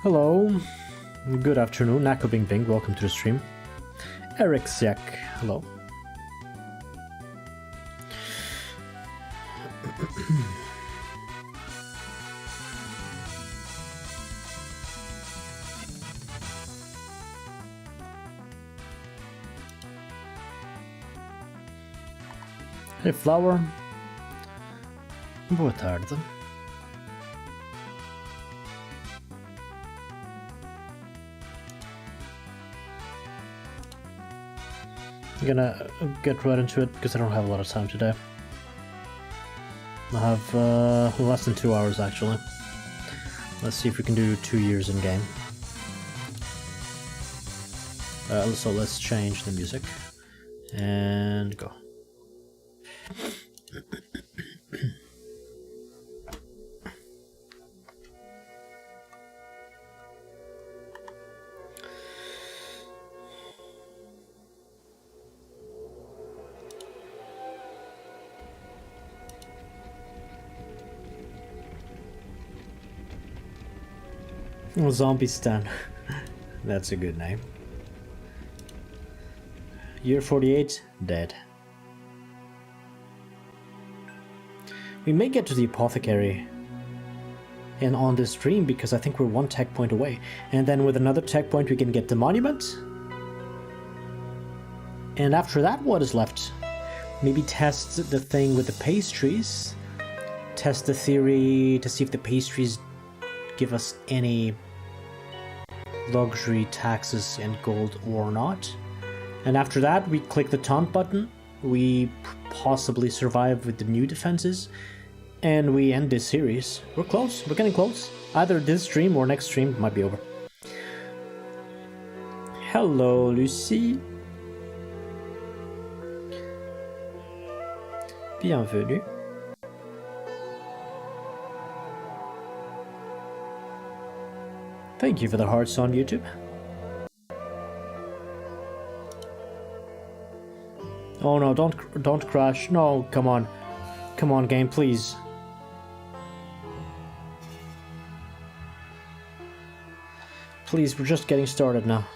Hello. Good afternoon. Nako Bing Bing. Welcome to the stream. Eric Zek. Hello. Hey Flower. Boa tarde. I'm gonna get right into it because I don't have a lot of time today. I have less than 2 hours actually. Let's see if we can do 2 years in game. So let's change the music and go. Oh, Zombie Stan. That's a good name. Year 48, dead. We may get to the apothecary and on this stream because I think we're one tech point away. And then with another tech point we can get the monument. And after that, what is left? Maybe test the thing with the pastries. Test the theory to see if the pastries give us any luxury taxes and gold or not. And after that we click the taunt button, we possibly survive with the new defenses, and we end this series. We're close, we're getting close. Either this stream or next stream might be over. Hello Lucie. Bienvenue. Thank you for the hearts on YouTube. Oh no, don't crash. No, come on. Come on, game, please. Please, we're just getting started now.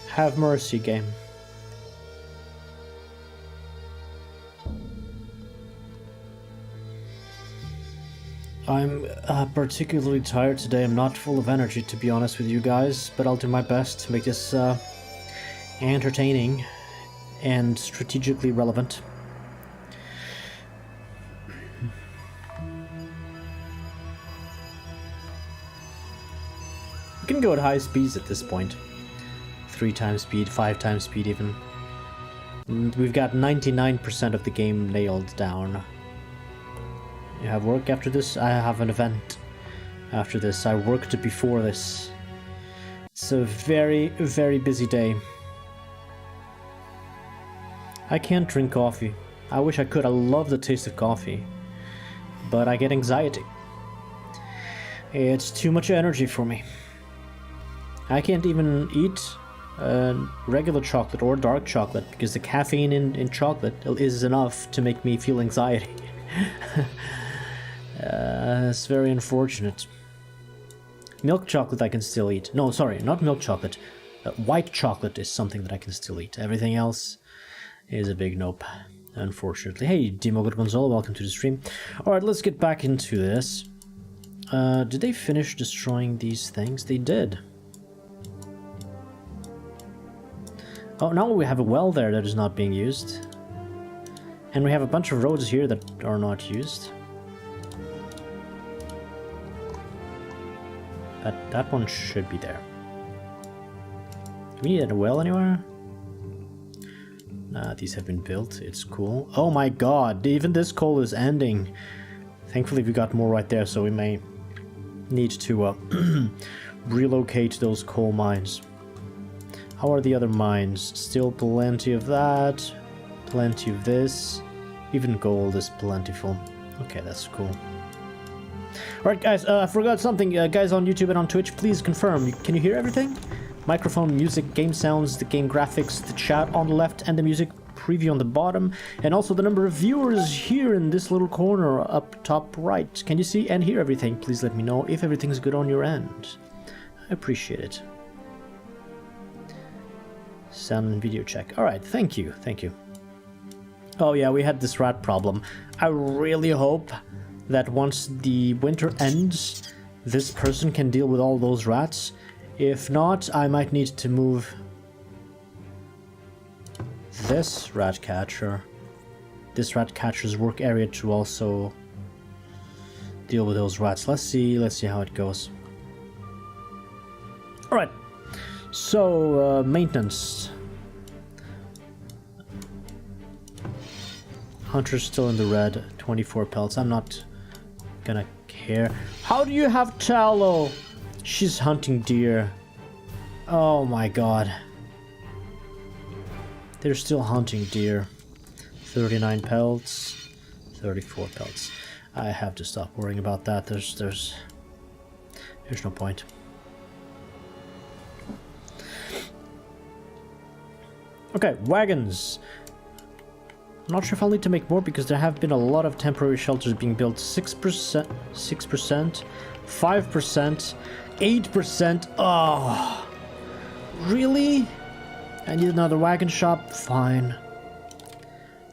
Have mercy, game. I'm particularly tired today. I'm not full of energy, to be honest with you guys, but I'll do my best to make this entertaining and strategically relevant. We can go at high speeds at this point. 3 times speed, 5 times speed even. And we've got 99% of the game nailed down. You have work after this? I have an event after this. I worked before this. It's a very, very busy day. I can't drink coffee. I wish I could. I love the taste of coffee. But I get anxiety. It's too much energy for me. I can't even eat regular chocolate or dark chocolate because the caffeine in chocolate is enough to make me feel anxiety. It's very unfortunate. Milk chocolate I can still eat. No, sorry, not milk chocolate. White chocolate is something that I can still eat. Everything else is a big nope, unfortunately. Hey, Dimo Gonzalo, welcome to the stream. Alright, let's get back into this. Did they finish destroying these things? They did. Oh, now we have a well there that is not being used. And we have a bunch of roads here that are not used. That one should be there. Do we need a well anywhere? Nah, these have been built. It's cool. Oh my god, even this coal is ending. Thankfully we got more right there, so we may need to relocate those coal mines. How are the other mines? Still plenty of that. Plenty of this. Even gold is plentiful. Okay, that's cool. Alright guys, I forgot something. Guys on YouTube and on Twitch, please confirm. Can you hear everything? Microphone, music, game sounds, the game graphics, the chat on the left, and the music. preview on the bottom, and also the number of viewers here in this little corner up top right. Can you see and hear everything? Please let me know if everything's good on your end. I appreciate it. Sound and video check. Alright, thank you, thank you. Oh yeah, we had this rat problem. I really hope that once the winter ends, this person can deal with all those rats. If not, I might need to move this rat catcher's work area to also deal with those rats. Let's see how it goes. Alright, so maintenance. Hunter's still in the red, 24 pelts. I'm not gonna care. How do you have tallow? She's hunting deer. Oh my god. They're still hunting deer. 39 pelts, 34 pelts. I have to stop worrying about that. There's no point. Okay, wagons. I'm not sure if I'll need to make more because there have been a lot of temporary shelters being built. 6%, 5%, 8%. Oh, really? I need another wagon shop? Fine.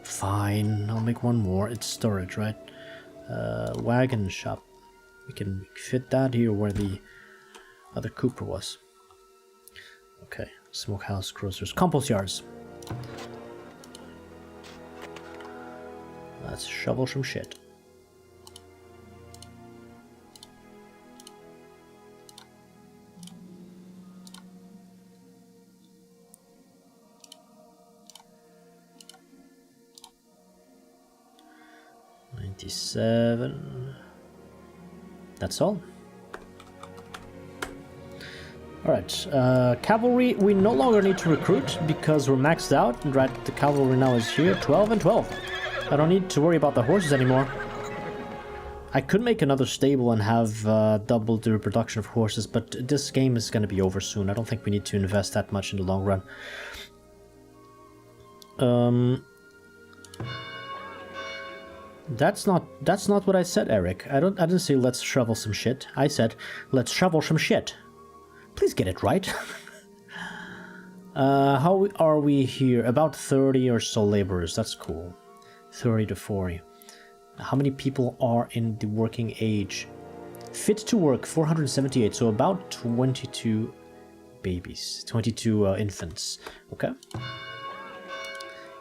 Fine, I'll make one more. It's storage, right? Wagon shop. We can fit that here where the other Cooper was. Okay, smokehouse, grocers, compost yards. Let's shovel some shit. $97. That's all. Alright, cavalry we no longer need to recruit because we're maxed out. Right, the cavalry now is here, 12 and 12. I don't need to worry about the horses anymore. I could make another stable and have double the reproduction of horses, but this game is going to be over soon. I don't think we need to invest that much in the long run. That's not what I said, Eric. I didn't say let's shovel some shit. I said let's shovel some shit. Please get it right. How are we here? About 30 or so laborers. That's cool. 30 to 40. How many people are in the working age? Fit to work, 478. So about 22 babies. 22 infants. Okay.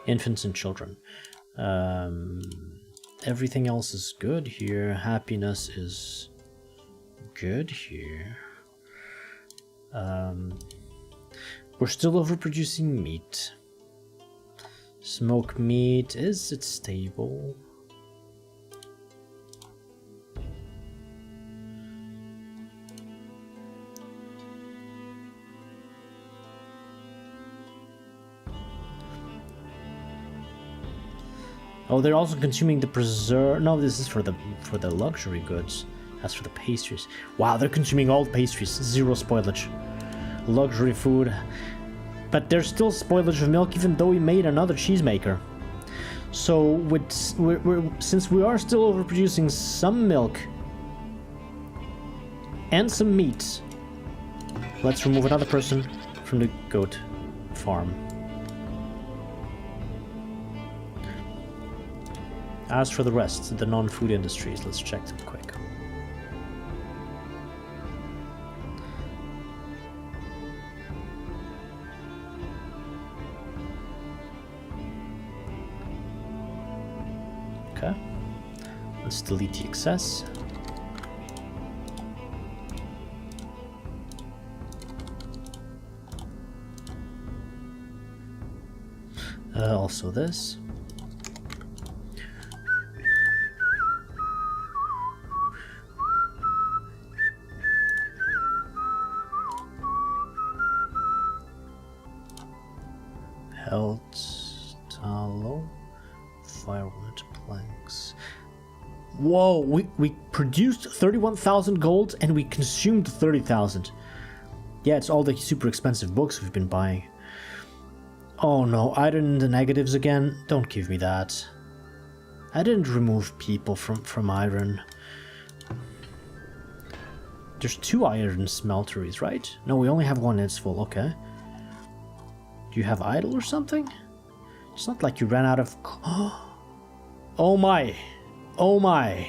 Infants and children. Everything else is good here. Happiness is good here. We're still overproducing meat. Smoke meat, is it stable? Oh, they're also consuming the preserve. No, this is for the luxury goods. That's for the pastries. Wow, they're consuming all the pastries. Zero spoilage. Luxury food. But there's still spoilage of milk, even though we made another cheesemaker. So, since we are still overproducing some milk and some meat, let's remove another person from the goat farm. As for the rest, the non-food industries, let's check them quick. Okay, let's delete the excess. Also this. Tallow, firewood, planks. Whoa, we produced 31,000 gold and we consumed 30,000. Yeah, it's all the super expensive books we've been buying. Oh no, iron in the negatives again? Don't give me that. I didn't remove people from iron. There's 2 iron smelteries, right? No, we only have 1 and it's full, okay. Do you have idle or something? It's not like you ran out of... Oh my! Oh my!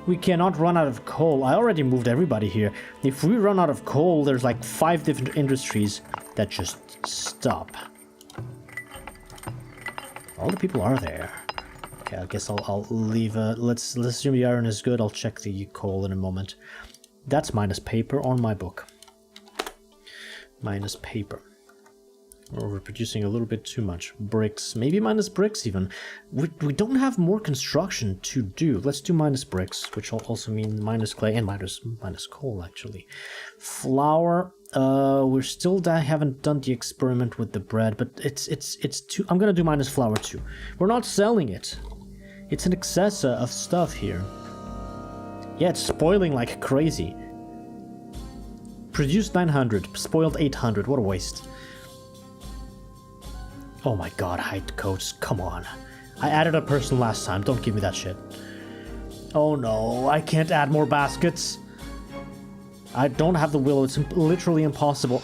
We cannot run out of coal. I already moved everybody here. If we run out of coal, there's like 5 different industries that just stop. All the people are there. Okay, I guess I'll leave. Let's assume the iron is good. I'll check the coal in a moment. That's minus paper on my book. Minus paper. We're producing a little bit too much. Bricks, maybe minus bricks even. We don't have more construction to do. Let's do minus bricks, which will also mean minus clay and minus coal actually. Flour. We're still haven't done the experiment with the bread, but it's too. I'm gonna do minus flour too. We're not selling it. It's an excess of stuff here. Yeah, it's spoiling like crazy. Produced 900, spoiled 800. What a waste. Oh my god, hide coats, come on. I added a person last time, don't give me that shit. Oh no, I can't add more baskets. I don't have the will, it's literally impossible.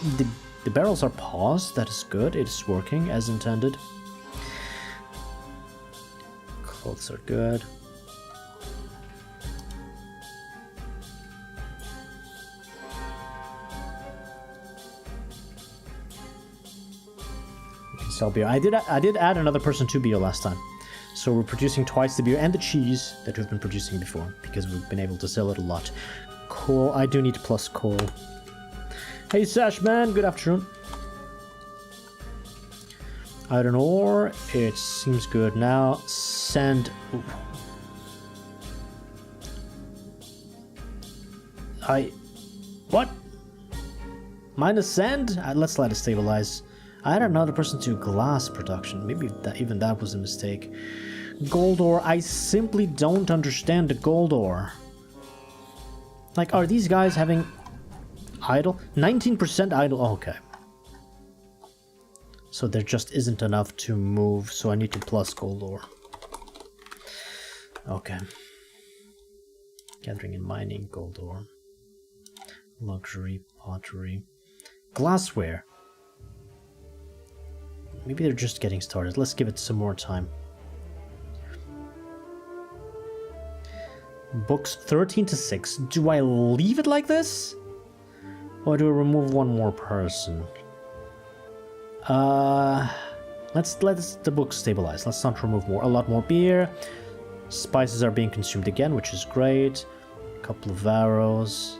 The barrels are paused, that is good, it's working as intended. Clothes are good. Sell beer. I did add another person to beer last time, so we're producing twice the beer and the cheese that we've been producing before because we've been able to sell it a lot. Coal. I do need plus coal. Hey Sash man, good afternoon. Iron ore. It seems good now. Sand. Ooh. What? Minus sand? Let's let it stabilize. I had another person to glass production. Maybe even that was a mistake. Gold ore. I simply don't understand the gold ore. Like, are these guys having idle? 19% idle. Oh, okay. So there just isn't enough to move. So I need to plus gold ore. Okay. Gathering and mining gold ore. Luxury, pottery. Glassware. Maybe they're just getting started. Let's give it some more time. Books 13 to 6. Do I leave it like this? Or do I remove one more person? Let's the books stabilize. Let's not remove a lot more beer. Spices are being consumed again, which is great. A couple of arrows.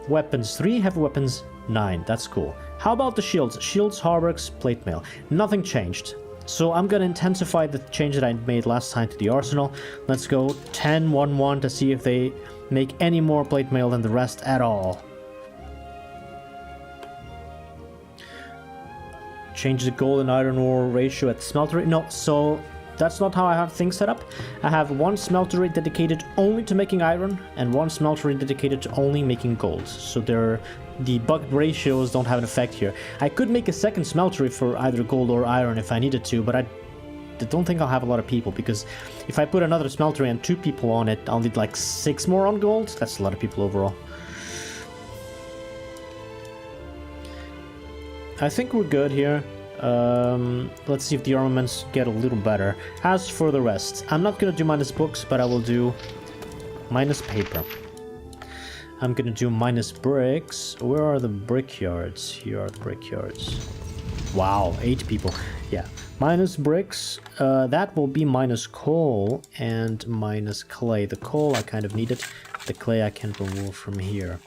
Weapons 3, heavy weapons 9. That's cool. How about the shields? Shields, hauberks, plate mail. Nothing changed. So I'm gonna intensify the change that I made last time to the arsenal. Let's go 10-1-1 to see if they make any more plate mail than the rest at all. Change the gold and iron ore ratio at the smeltery. No, so that's not how I have things set up. I have one smeltery dedicated only to making iron and one smeltery dedicated to only making gold. So the bugged ratios don't have an effect here. I could make a second smeltery for either gold or iron if I needed to, but I don't think I'll have a lot of people, because if I put another smeltery and 2 people on it, I'll need like 6 more on gold. That's a lot of people overall. I think we're good here. Let's see if the armaments get a little better. As for the rest, I'm not gonna do minus books, but I will do minus paper. I'm gonna do minus bricks. Where are the brickyards? Here are the brickyards. Wow, 8 people. Yeah, minus bricks. That will be minus coal and minus clay. The coal I kind of need it. The clay I can remove from here.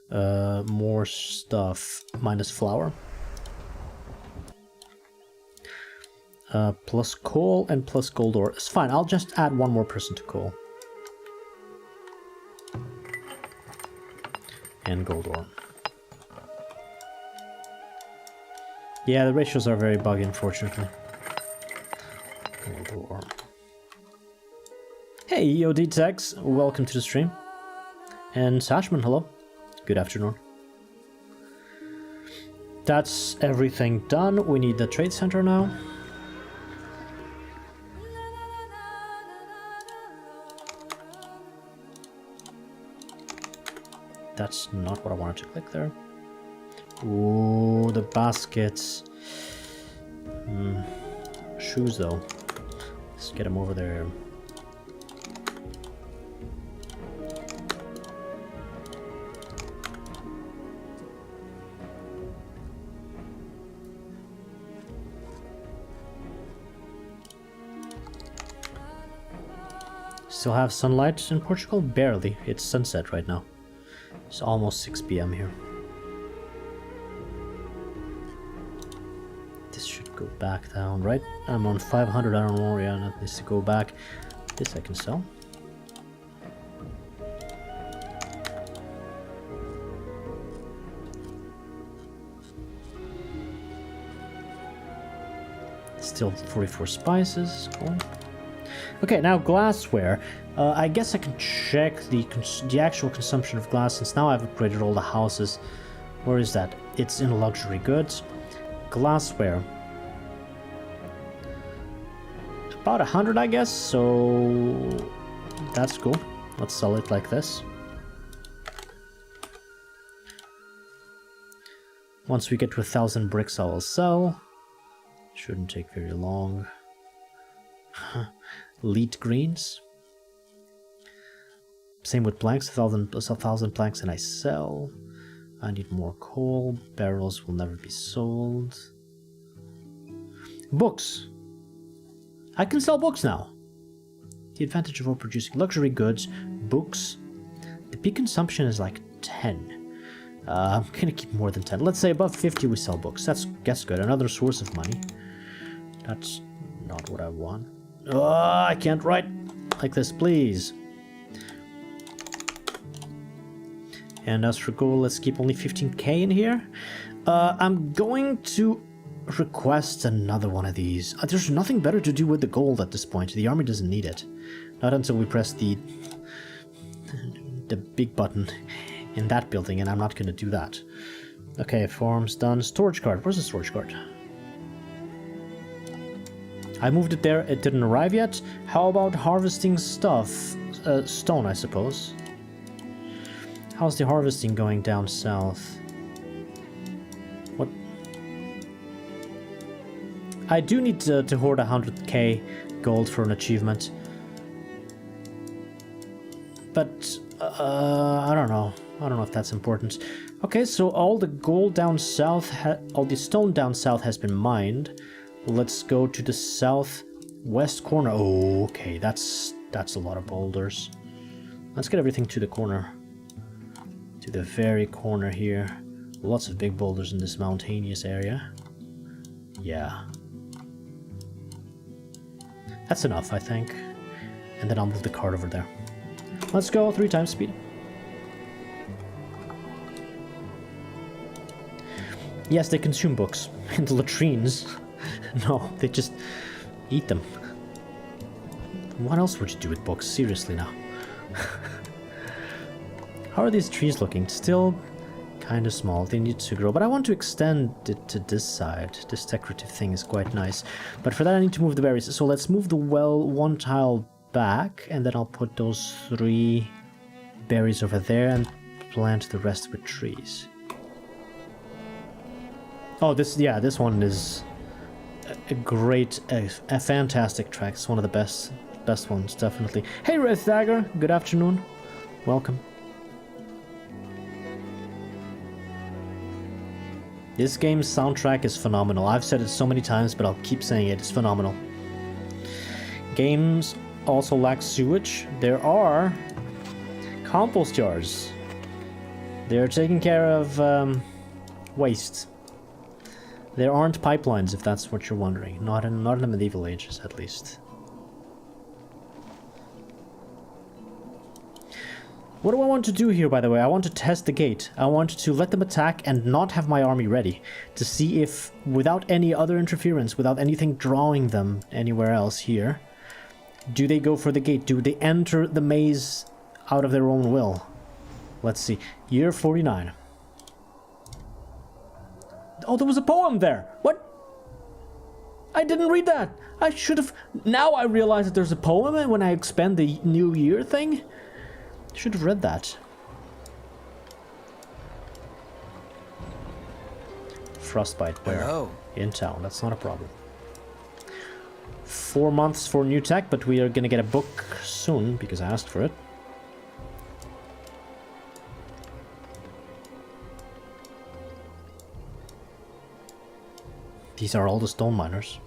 More stuff. Minus flour. Plus coal and plus gold ore. It's fine. I'll just add one more person to coal. And gold ore. Yeah, the ratios are very buggy, unfortunately. Gold ore. Hey, EOD Techs, welcome to the stream. And Sashman, hello. Good afternoon. That's everything done. We need the trade center now. That's not what I wanted to click there. Ooh, the baskets. Shoes though. Let's get them over there. Still have sunlight in Portugal? Barely. It's sunset right now. It's almost 6 p.m. here. This should go back down, right? I'm on 500 iron ore, yeah, that needs to go back. This I can sell. Still 44 spices, cool. Okay, now glassware. I guess I can check the actual consumption of glass since now I've upgraded all the houses. Where is that? It's in luxury goods. Glassware. About 100, I guess, so that's cool. Let's sell it like this. Once we get to 1,000 bricks, I will sell. Shouldn't take very long. Lead greens. Same with planks. 1,000 planks and I sell. I need more coal. Barrels will never be sold. Books. I can sell books now. The advantage of overproducing luxury goods. Books. The peak consumption is like 10. I'm gonna keep more than 10. Let's say above 50 we sell books. That's good. Another source of money. That's not what I want. I can't write like this, please. And as for gold, let's keep only 15k in here. I'm going to request another one of these. There's nothing better to do with the gold at this point. The army doesn't need it. Not until we press the big button in that building, and I'm not going to do that. Okay, farm's done. Storage card. Where's the storage card? I moved it there. It didn't arrive yet. How about harvesting stuff? Stone, I suppose. How's the harvesting going down south? What? I do need to hoard 100k gold for an achievement. But, I don't know. I don't know if that's important. Okay, so all the gold down south, all the stone down south has been mined. Let's go to the southwest corner. Oh, okay, that's a lot of boulders. Let's get everything to the corner. To the very corner here. Lots of big boulders in this mountainous area. Yeah. That's enough, I think. And then I'll move the cart over there. Let's go 3 times speed. Yes, they consume books. In the latrines. No, they just eat them. What else would you do with books? Seriously now. How are these trees looking? Still kind of small. They need to grow. But I want to extend it to this side. This decorative thing is quite nice. But for that I need to move the berries. So let's move the well 1 tile back. And then I'll put those 3 berries over there and plant the rest with trees. Oh, this one is a fantastic track. It's one of the best ones, definitely. Hey, Red Dagger, good afternoon. Welcome. This game's soundtrack is phenomenal. I've said it so many times, but I'll keep saying it. It's phenomenal. Games also lack sewage. There are compost yards. They're taking care of waste. There aren't pipelines, if that's what you're wondering. Not in the medieval ages, at least. What do I want to do here, by the way? I want to test the gate. I want to let them attack and not have my army ready. To see if, without any other interference, without anything drawing them anywhere else here, do they go for the gate? Do they enter the maze out of their own will? Let's see. Year 49. Oh, there was a poem there. What? I didn't read that. I should have... Now I realize that there's a poem when I expand the New Year thing. Should have read that. Frostbite where? Hello. In town. That's not a problem. 4 months for new tech, but we are gonna get a book soon because I asked for it. These are all the stone miners.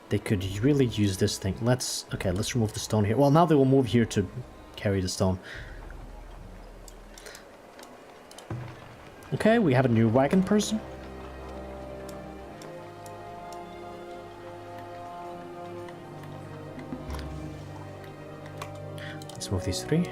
They could really use this thing. Let's remove the stone here. Well, now they will move here to carry the stone. Okay, we have a new wagon person. Let's move these 3.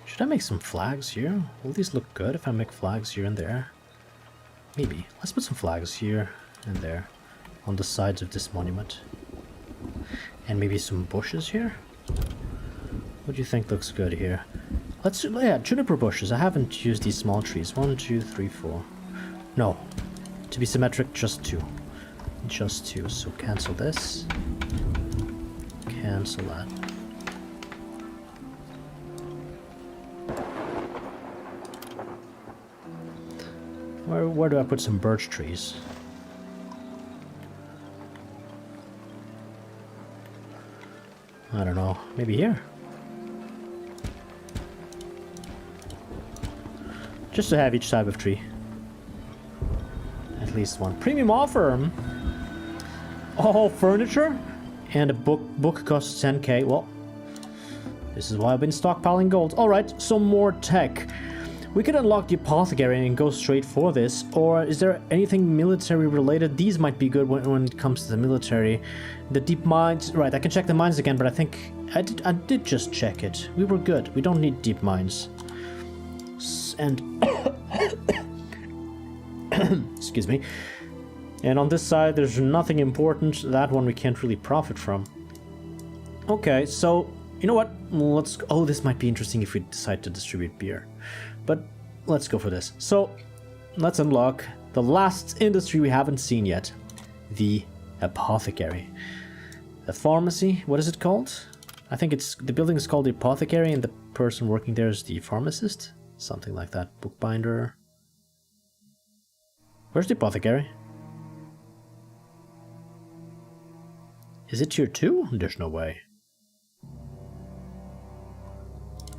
Should I make some flags here? Will these look good if I make flags here and there? Maybe. Let's put some flags here and there on the sides of this monument. And maybe some bushes here? What do you think looks good here? Let's do, yeah, juniper bushes. I haven't used these small trees. 1, 2, 3, 4. No. To be symmetric, just 2. Just 2. So cancel this. Cancel that. Where do I put some birch trees? I don't know. Maybe here? Just to have each type of tree. At least one. Premium offer! Oh, furniture? And a book costs 10k. Well, this is why I've been stockpiling gold. Alright, some more tech. We could unlock the apothecary and go straight for this, or is there anything military related? These might be good when it comes to the military. The deep mines, right, I can check the mines again, but I think I did just check it. We were good. We don't need deep mines. And excuse me. And on this side, there's nothing important. That one we can't really profit from. Okay, so you know what? Let's. Oh, this might be interesting if we decide to distribute beer. But let's go for this. So let's unlock the last industry we haven't seen yet. The apothecary. The pharmacy, what is it called? I think it's, the building is called the apothecary and the person working there is the pharmacist. Something like that. Bookbinder. Where's the apothecary? Is it tier 2? There's no way.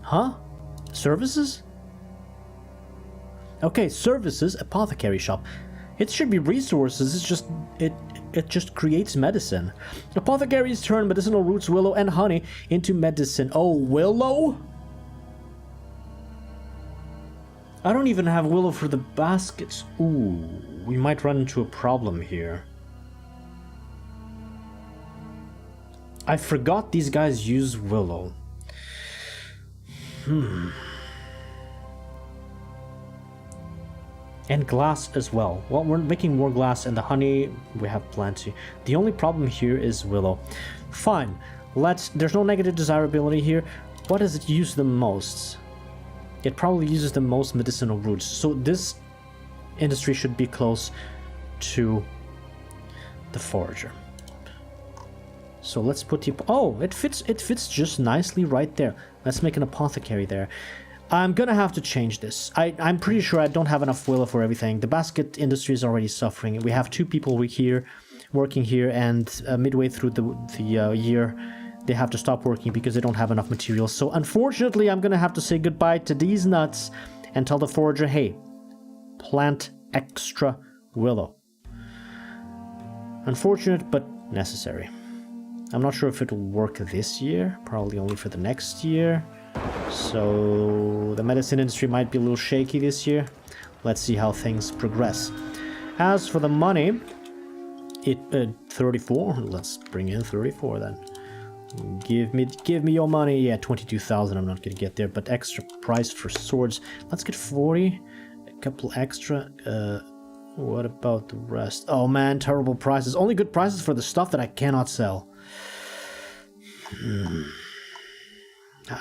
Huh? Services? Okay, services, apothecary shop. It should be resources, it's just, it just creates medicine. Apothecaries turn medicinal roots, willow, and honey into medicine. Oh, willow? I don't even have willow for the baskets. Ooh, we might run into a problem here. I forgot these guys use willow. And glass as well. Well, we're making more glass and the honey, we have plenty. The only problem here is willow. Fine. There's no negative desirability here. What does it use the most? It probably uses the most medicinal roots. So this industry should be close to the forager. So let's put the... Oh, it fits just nicely right there. Let's make an apothecary there. I'm gonna have to change this. I'm pretty sure I don't have enough willow for everything. The basket industry is already suffering. We have 2 people working here, and midway through the year, they have to stop working because they don't have enough materials. So unfortunately, I'm gonna have to say goodbye to these nuts and tell the forager, hey, plant extra willow. Unfortunate, but necessary. I'm not sure if it will work this year, probably only for the next year. So the medicine industry might be a little shaky this year. Let's see how things progress. As for the money, 34. Let's bring in 34 then. Give me your money. Yeah, 22,000. I'm not gonna get there, but extra price for swords. Let's get 40. A couple extra. What about the rest? Oh man, terrible prices. Only good prices for the stuff that I cannot sell.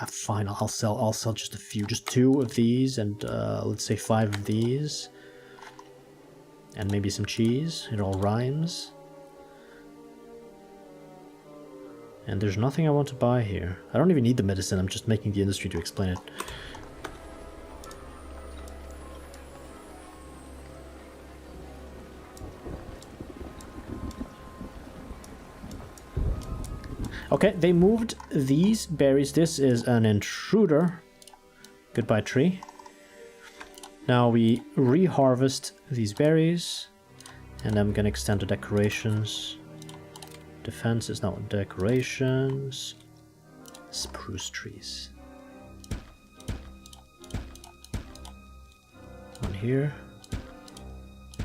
Fine, I'll sell just a few, just 2 of these, and let's say 5 of these, and maybe some cheese. It all rhymes. And there's nothing I want to buy here. I don't even need the medicine. I'm just making the industry to explain it. Okay, they moved these berries. This is an intruder. Goodbye, tree. Now we reharvest these berries. And I'm gonna extend the decorations. Defense is now decorations. Spruce trees. One here.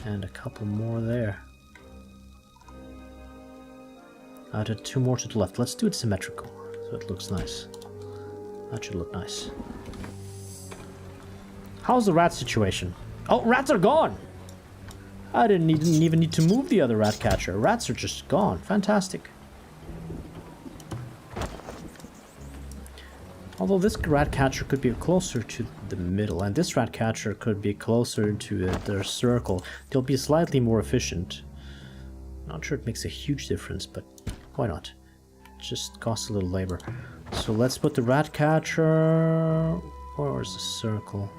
And a couple more there. Added 2 more to the left. Let's do it symmetrical, so it looks nice. That should look nice. How's the rat situation? Oh, rats are gone! I didn't even need to move the other rat catcher. Rats are just gone. Fantastic. Although this rat catcher could be closer to the middle, and this rat catcher could be closer to their circle. They'll be slightly more efficient. Not sure it makes a huge difference, but why not? It just costs a little labor. So let's put the rat catcher... Where's the circle?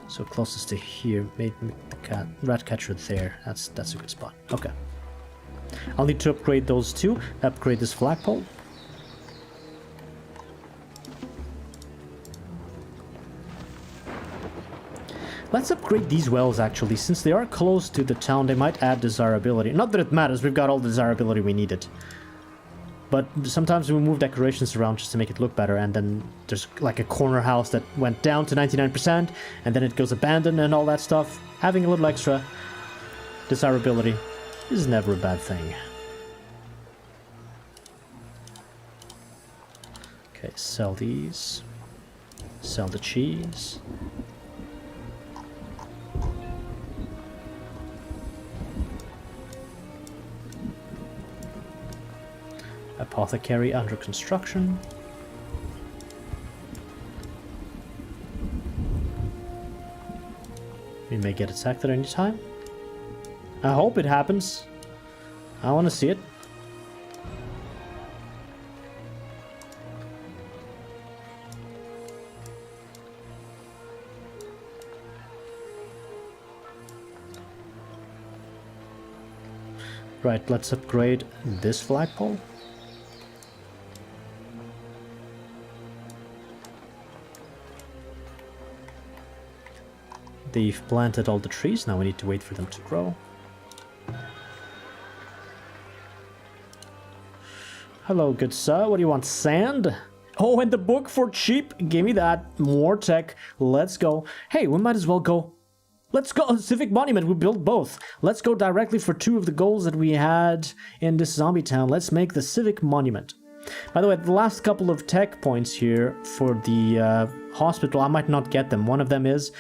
So closest to here. Make the rat catcher there. That's a good spot. Okay. I'll need to upgrade those 2. Upgrade this flagpole. Let's upgrade these wells, actually. Since they are close to the town, they might add desirability. Not that it matters. We've got all the desirability we needed. But sometimes we move decorations around just to make it look better, and then there's like a corner house that went down to 99%, and then it goes abandoned and all that stuff. Having a little extra desirability is never a bad thing. Okay, sell these. Sell the cheese. Apothecary under construction. We may get attacked at any time. I hope it happens. I want to see it. Right, let's upgrade this flagpole. They've planted all the trees, now we need to wait for them to grow. Hello, good sir, what do you want, sand? Oh, and the book for cheap, give me that, more tech, let's go. Hey, we might as well go. Let's go, Civic Monument, we built both. Let's go directly for 2 of the goals that we had in this zombie town. Let's make the Civic Monument. By the way, the last couple of tech points here for the hospital, I might not get them. One of them is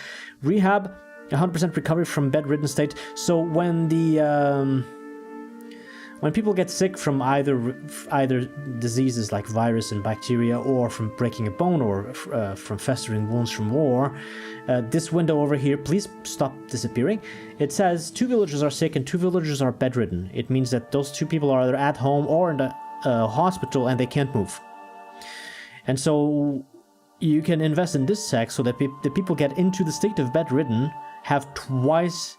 rehab, 100% recovery from bedridden state. So when the when people get sick from either diseases like virus and bacteria, or from breaking a bone, or from festering wounds from war, this window over here, please stop disappearing. It says 2 villagers are sick and 2 villagers are bedridden. It means that those 2 people are either at home or in the hospital and they can't move. And so you can invest in this tech so that the people get into the state of bedridden have twice.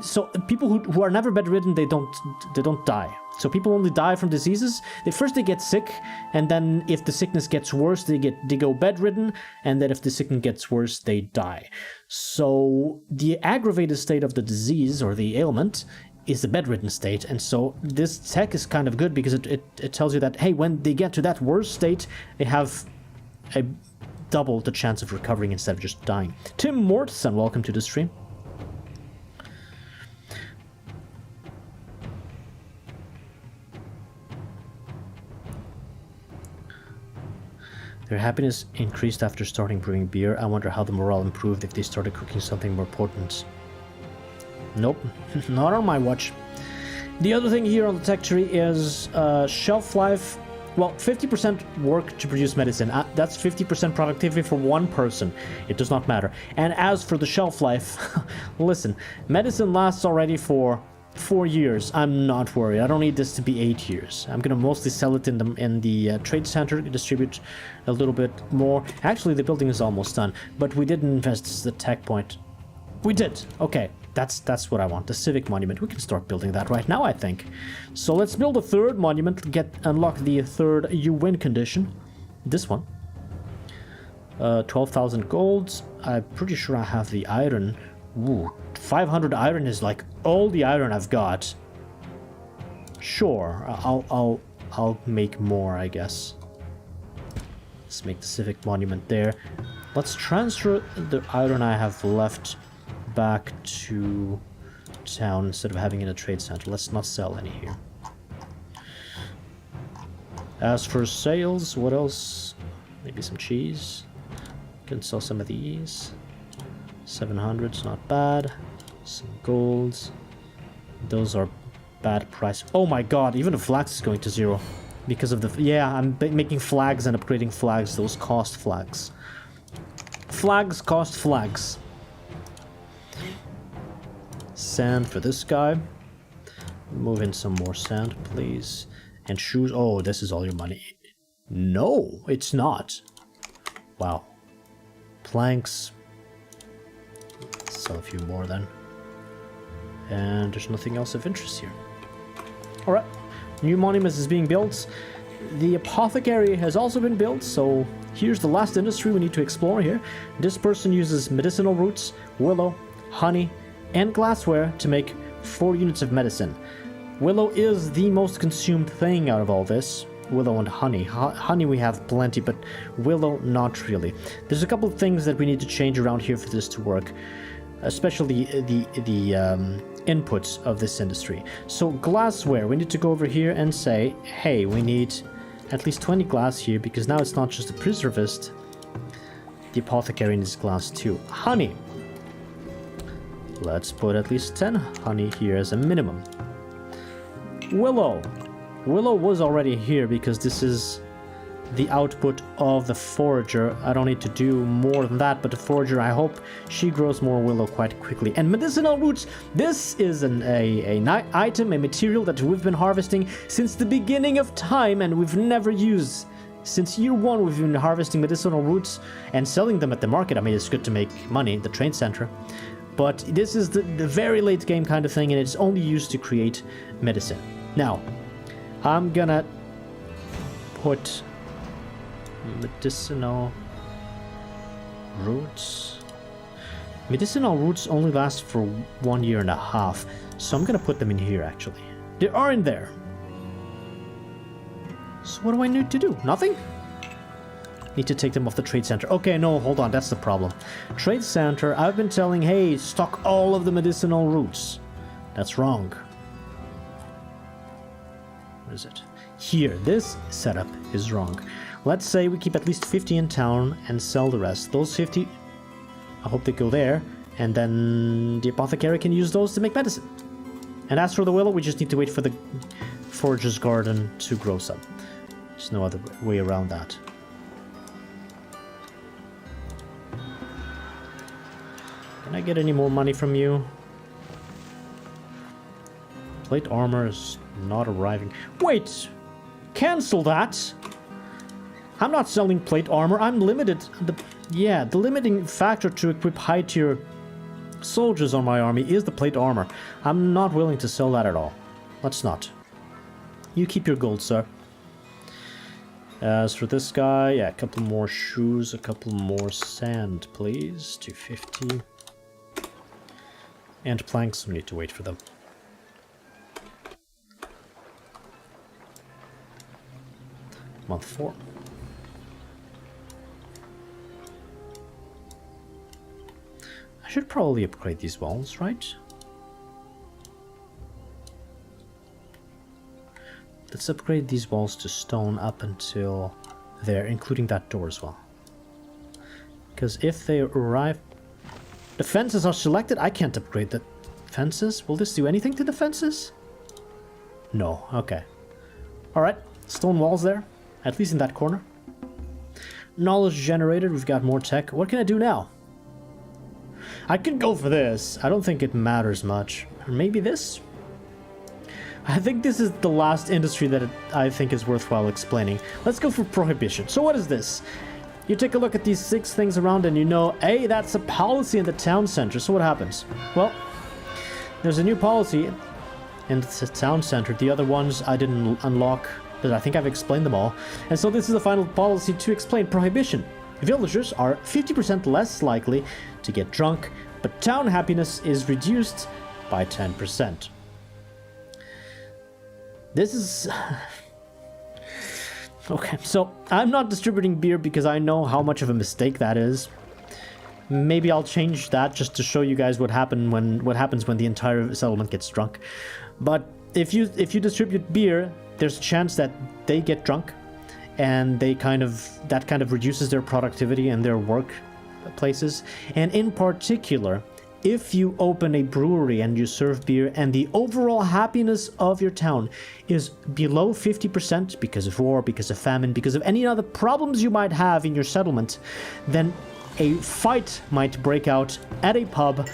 So people who are never bedridden, they don't die. So people only die from diseases. They get sick, and then if the sickness gets worse, they go bedridden, and then if the sickness gets worse, they die. So the aggravated state of the disease or the ailment is the bedridden state, and so this tech is kind of good because it tells you that, hey, when they get to that worst state, they have a double the chance of recovering instead of just dying. Tim Mortson, welcome to the stream. Their happiness increased after starting brewing beer. I wonder how the morale improved if they started cooking something more potent. Nope, not on my watch. The other thing here on the tech tree is shelf life. Well, 50% work to produce medicine. That's 50% productivity for one person. It does not matter. And as for the shelf life, listen, medicine lasts already for 4 years. I'm not worried. I don't need this to be 8 years. I'm gonna mostly sell it in the trade center, distribute a little bit more. Actually, the building is almost done, but we didn't invest the tech point. We did. Okay, that's what I want. The civic monument. We can start building that right now, I think. So let's build a third monument. Unlock the third you win condition. This one. 12,000 golds. I'm pretty sure I have the iron. Ooh, 500 iron is like all the iron I've got. Sure, I'll make more, I guess. Let's make the civic monument there. Let's transfer the iron I have left back to town instead of having it in a trade center. Let's not sell any here. As for sales, what else? Maybe some cheese. Can sell some of these. 700's not bad. Some golds. Those are bad price. Oh my god, even the flags is going to 0 because of the... Yeah, I'm making flags and upgrading flags. Those cost flags. Flags cost flags. Sand for this guy. Move in some more sand, please. And shoes. Oh, this is all your money. No, it's not. Wow. Planks. Sell a few more then. And there's nothing else of interest here. Alright. New monument is being built. The apothecary has also been built, so here's the last industry we need to explore here. This person uses medicinal roots, willow, honey, and glassware to make 4 units of medicine. Willow is the most consumed thing out of all this. Willow and honey. Honey we have plenty, but willow not really. There's a couple of things that we need to change around here for this to work, especially the inputs of this industry. So glassware, we need to go over here and say, hey, we need at least 20 glass here, because now it's not just a preservist. The apothecary needs glass too. Honey. Let's put at least 10 honey here as a minimum. Willow. Willow was already here because this is the output of the forager. I don't need to do more than that, but the forager, I hope she grows more willow quite quickly. And medicinal roots, this is an item, a material that we've been harvesting since the beginning of time, and we've never used. Since year 1, we've been harvesting medicinal roots and selling them at the market. I mean, it's good to make money, the trade center. But this is the very late game kind of thing, and it's only used to create medicine. Now, I'm gonna put medicinal roots. Medicinal roots only last for 1.5 years, so I'm gonna put them in here actually. They are in there. So what do I need to do? Nothing? Need to take them off the trade center. Okay, no, hold on, that's the problem. Trade center, I've been telling, hey, stock all of the medicinal roots. That's wrong. What is it? Here, this setup is wrong. Let's say we keep at least 50 in town and sell the rest. Those 50, I hope they go there, and then the apothecary can use those to make medicine. And as for the willow, we just need to wait for the forager's garden to grow some. There's no other way around that. Can I get any more money from you? Plate armor is not arriving. Wait! Cancel that! I'm not selling plate armor. I'm limited. The limiting factor to equip high-tier soldiers on my army is the plate armor. I'm not willing to sell that at all. Let's not. You keep your gold, sir. As for this guy, yeah, a couple more shoes, a couple more sand, please. 250. And planks, we need to wait for them. Month 4. I should probably upgrade these walls, right? Let's upgrade these walls to stone up until there, including that door as well. Because if they arrive... The fences are selected? I can't upgrade the fences. Will this do anything to the fences? No. Okay. Alright. Stone walls there. At least in that corner. Knowledge generated. We've got more tech. What can I do now? I could go for this. I don't think it matters much. Or maybe this? I think this is the last industry that I think is worthwhile explaining. Let's go for prohibition. So what is this? You take a look at these 6 things around and you know, hey, that's a policy in the town center. So what happens? Well, there's a new policy in the town center. The other ones I didn't unlock, but I think I've explained them all. And so this is the final policy to explain prohibition. Villagers are 50% less likely to get drunk, but town happiness is reduced by 10%. This is... Okay, so I'm not distributing beer because I know how much of a mistake that is. Maybe I'll change that just to show you guys what happens when the entire settlement gets drunk. But if you distribute beer, there's a chance that they get drunk, and that kind of reduces their productivity and their work places. And in particular, if you open a brewery and you serve beer and the overall happiness of your town is below 50% because of war, because of famine, because of any other problems you might have in your settlement, then a fight might break out at a pub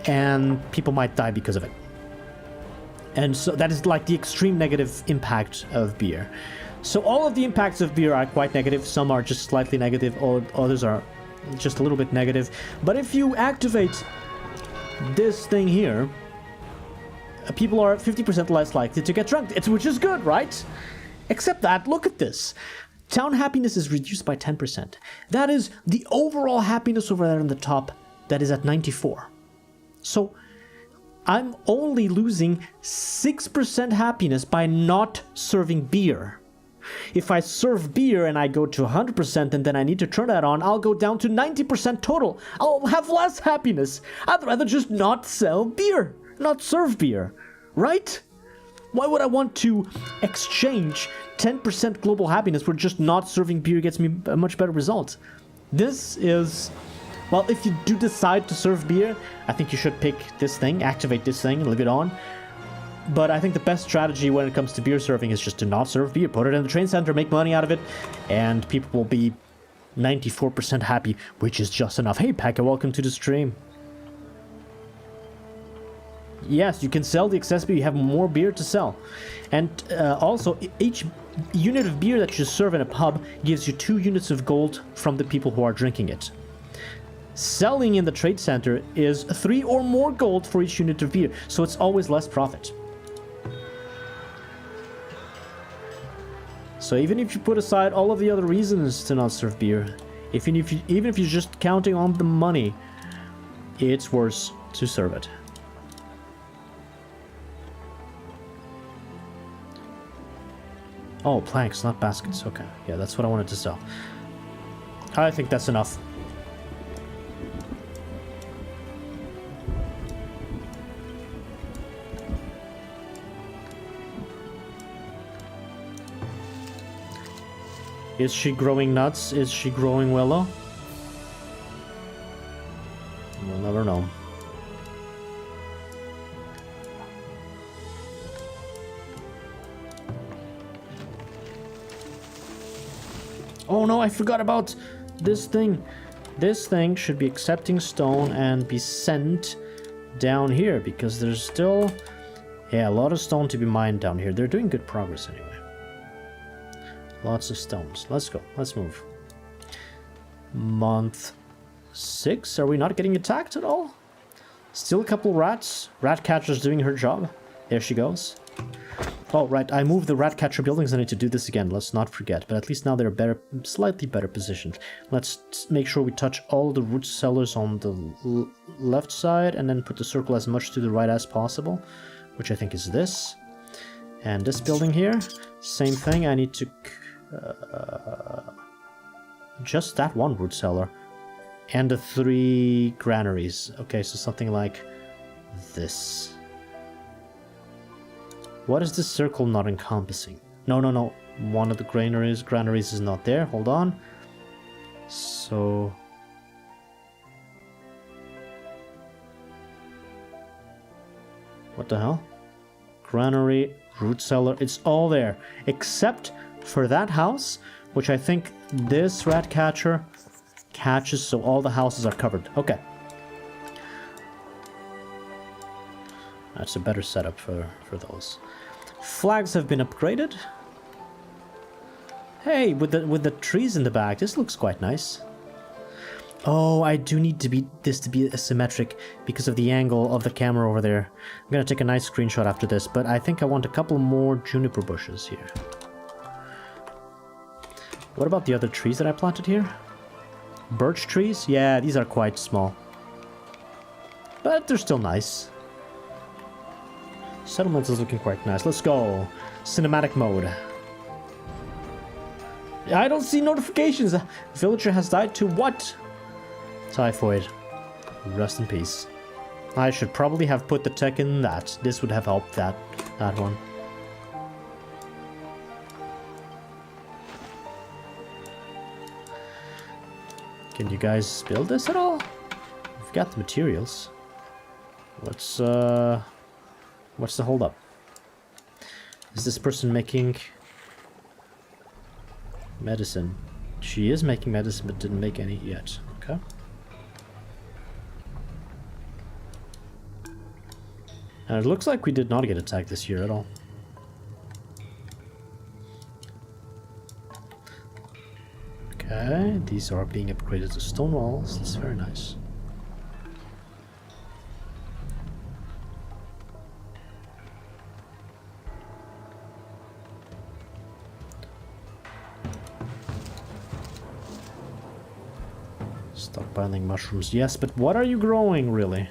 and people might die because of it. And so that is like the extreme negative impact of beer. So all of the impacts of beer are quite negative. Some are just slightly negative, or others are just a little bit negative. But if you activate this thing here, people are 50% less likely to get drunk, which is good, right? Except that, look at this. Town happiness is reduced by 10%. That is the overall happiness over there on the top that is at 94. So I'm only losing 6% happiness by not serving beer. If I serve beer and I go to 100% and then I need to turn that on, I'll go down to 90% total. I'll have less happiness. I'd rather just not sell beer, not serve beer, right? Why would I want to exchange 10% global happiness where just not serving beer gets me a much better result? This is... Well, if you do decide to serve beer, I think you should pick this thing, activate this thing, and leave it on. But I think the best strategy when it comes to beer serving is just to not serve beer. Put it in the train center, make money out of it, and people will be 94% happy, which is just enough. Hey, Pekka, welcome to the stream. Yes, you can sell the excess beer. You have more beer to sell. And also, each unit of beer that you serve in a pub gives you 2 units of gold from the people who are drinking it. Selling in the trade center is 3 or more gold for each unit of beer, so it's always less profit. So even if you put aside all of the other reasons to not serve beer, even if you're just counting on the money, it's worse to serve it. Oh, planks, not baskets. Okay, yeah, that's what I wanted to sell. I think that's enough. Is she growing nuts? Is she growing willow? We'll never know. Oh no, I forgot about this thing. This thing should be accepting stone and be sent down here because there's still, yeah, a lot of stone to be mined down here. They're doing good progress anyway. Lots of stones. Let's go. Let's move. Month 6. Are we not getting attacked at all? Still a couple rats. Rat catcher's doing her job. There she goes. Oh, right. I moved the rat catcher buildings. I need to do this again. Let's not forget. But at least now they're better, slightly better positioned. Let's make sure we touch all the root cellars on the left side and then put the circle as much to the right as possible, which I think is this. And this building here, same thing. I need to... just that one root cellar and the 3 granaries. Okay, so something like this. What is this circle not encompassing? No. one of the granaries. Granaries is not there. Hold on. So... what the hell? Granary, root cellar, it's all there. Except for that house, which I think this rat catcher catches, so all the houses are covered. Okay. That's a better setup for those. Flags have been upgraded. Hey, with the trees in the back, this looks quite nice. Oh, I do need this to be asymmetric because of the angle of the camera over there. I'm gonna take a nice screenshot after this, but I think I want a couple more juniper bushes here. What about the other trees that I planted here? Birch trees? Yeah, these are quite small. But they're still nice. Settlements is looking quite nice. Let's go. Cinematic mode. I don't see notifications. Villager has died to what? Typhoid. Rest in peace. I should probably have put the tech in that. This would have helped that one. Can you guys build this at all? We've got the materials. What's the holdup? Is this person making medicine? She is making medicine, but didn't make any yet. Okay. And it looks like we did not get attacked this year at all. Okay, these are being upgraded to stone walls. That's very nice. Stockpiling mushrooms. Yes, but what are you growing, really?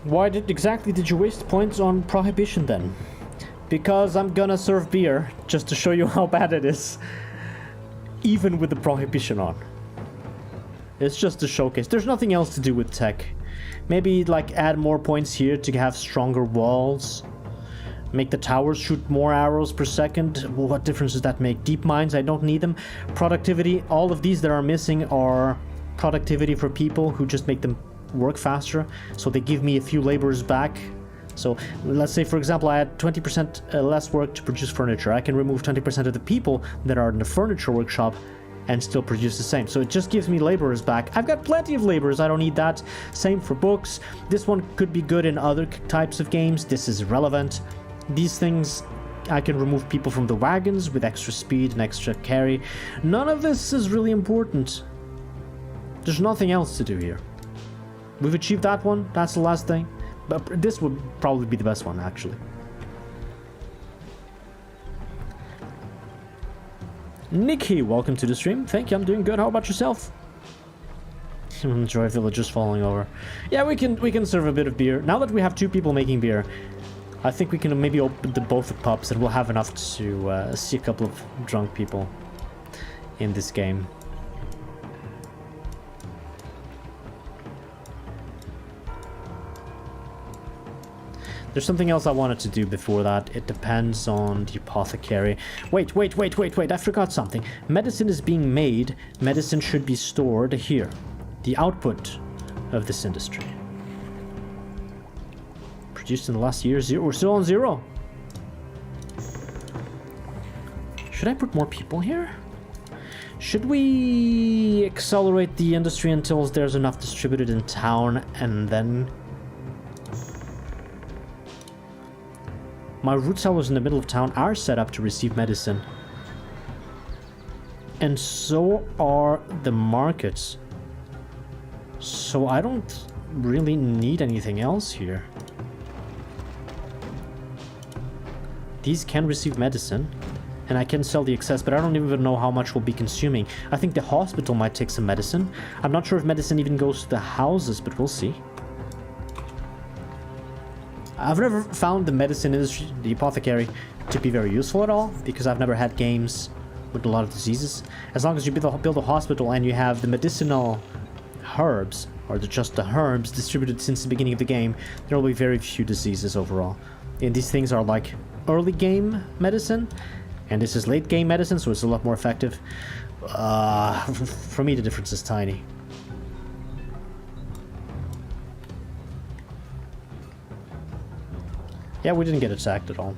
Why exactly did you waste points on prohibition then? Because I'm gonna serve beer, just to show you how bad it is. Even with the prohibition on. It's just a showcase. There's nothing else to do with tech. Maybe like add more points here to have stronger walls. Make the towers shoot more arrows per second. Well, what difference does that make? Deep mines, I don't need them. Productivity, all of these that are missing are productivity for people who just make them work faster, so they give me a few laborers back. So let's say, for example, I had 20% less work to produce furniture. I can remove 20% of the people that are in the furniture workshop and still produce the same. So it just gives me laborers back. I've got plenty of laborers, I don't need that. Same for books. This one could be good in other types of games. This is irrelevant. These things, I can remove people from the wagons with extra speed and extra carry. None of this is really important. There's nothing else to do here. We've achieved that one. That's the last thing. But this would probably be the best one, actually. Nikki, welcome to the stream. Thank you, I'm doing good. How about yourself? Enjoy villagers falling over. Yeah, we can serve a bit of beer. Now that we have 2 people making beer, I think we can maybe open both the pubs and we'll have enough to see a couple of drunk people in this game. There's something else I wanted to do before that. It depends on the apothecary. Wait, I forgot something. Medicine is being made. Medicine should be stored here. The output of this industry. Produced in the last year, 0. We're still on 0. Should I put more people here? Should we accelerate the industry until there's enough distributed in town and then... My root cellars in the middle of town are set up to receive medicine. And so are the markets. So I don't really need anything else here. These can receive medicine. And I can sell the excess, but I don't even know how much we'll be consuming. I think the hospital might take some medicine. I'm not sure if medicine even goes to the houses, but we'll see. I've never found the medicine industry, the apothecary, to be very useful at all, because I've never had games with a lot of diseases. As long as you build a hospital and you have the medicinal herbs, or just the herbs distributed since the beginning of the game, there will be very few diseases overall. And these things are like early game medicine, and this is late game medicine, so it's a lot more effective. For me, the difference is tiny. Yeah, we didn't get attacked at all.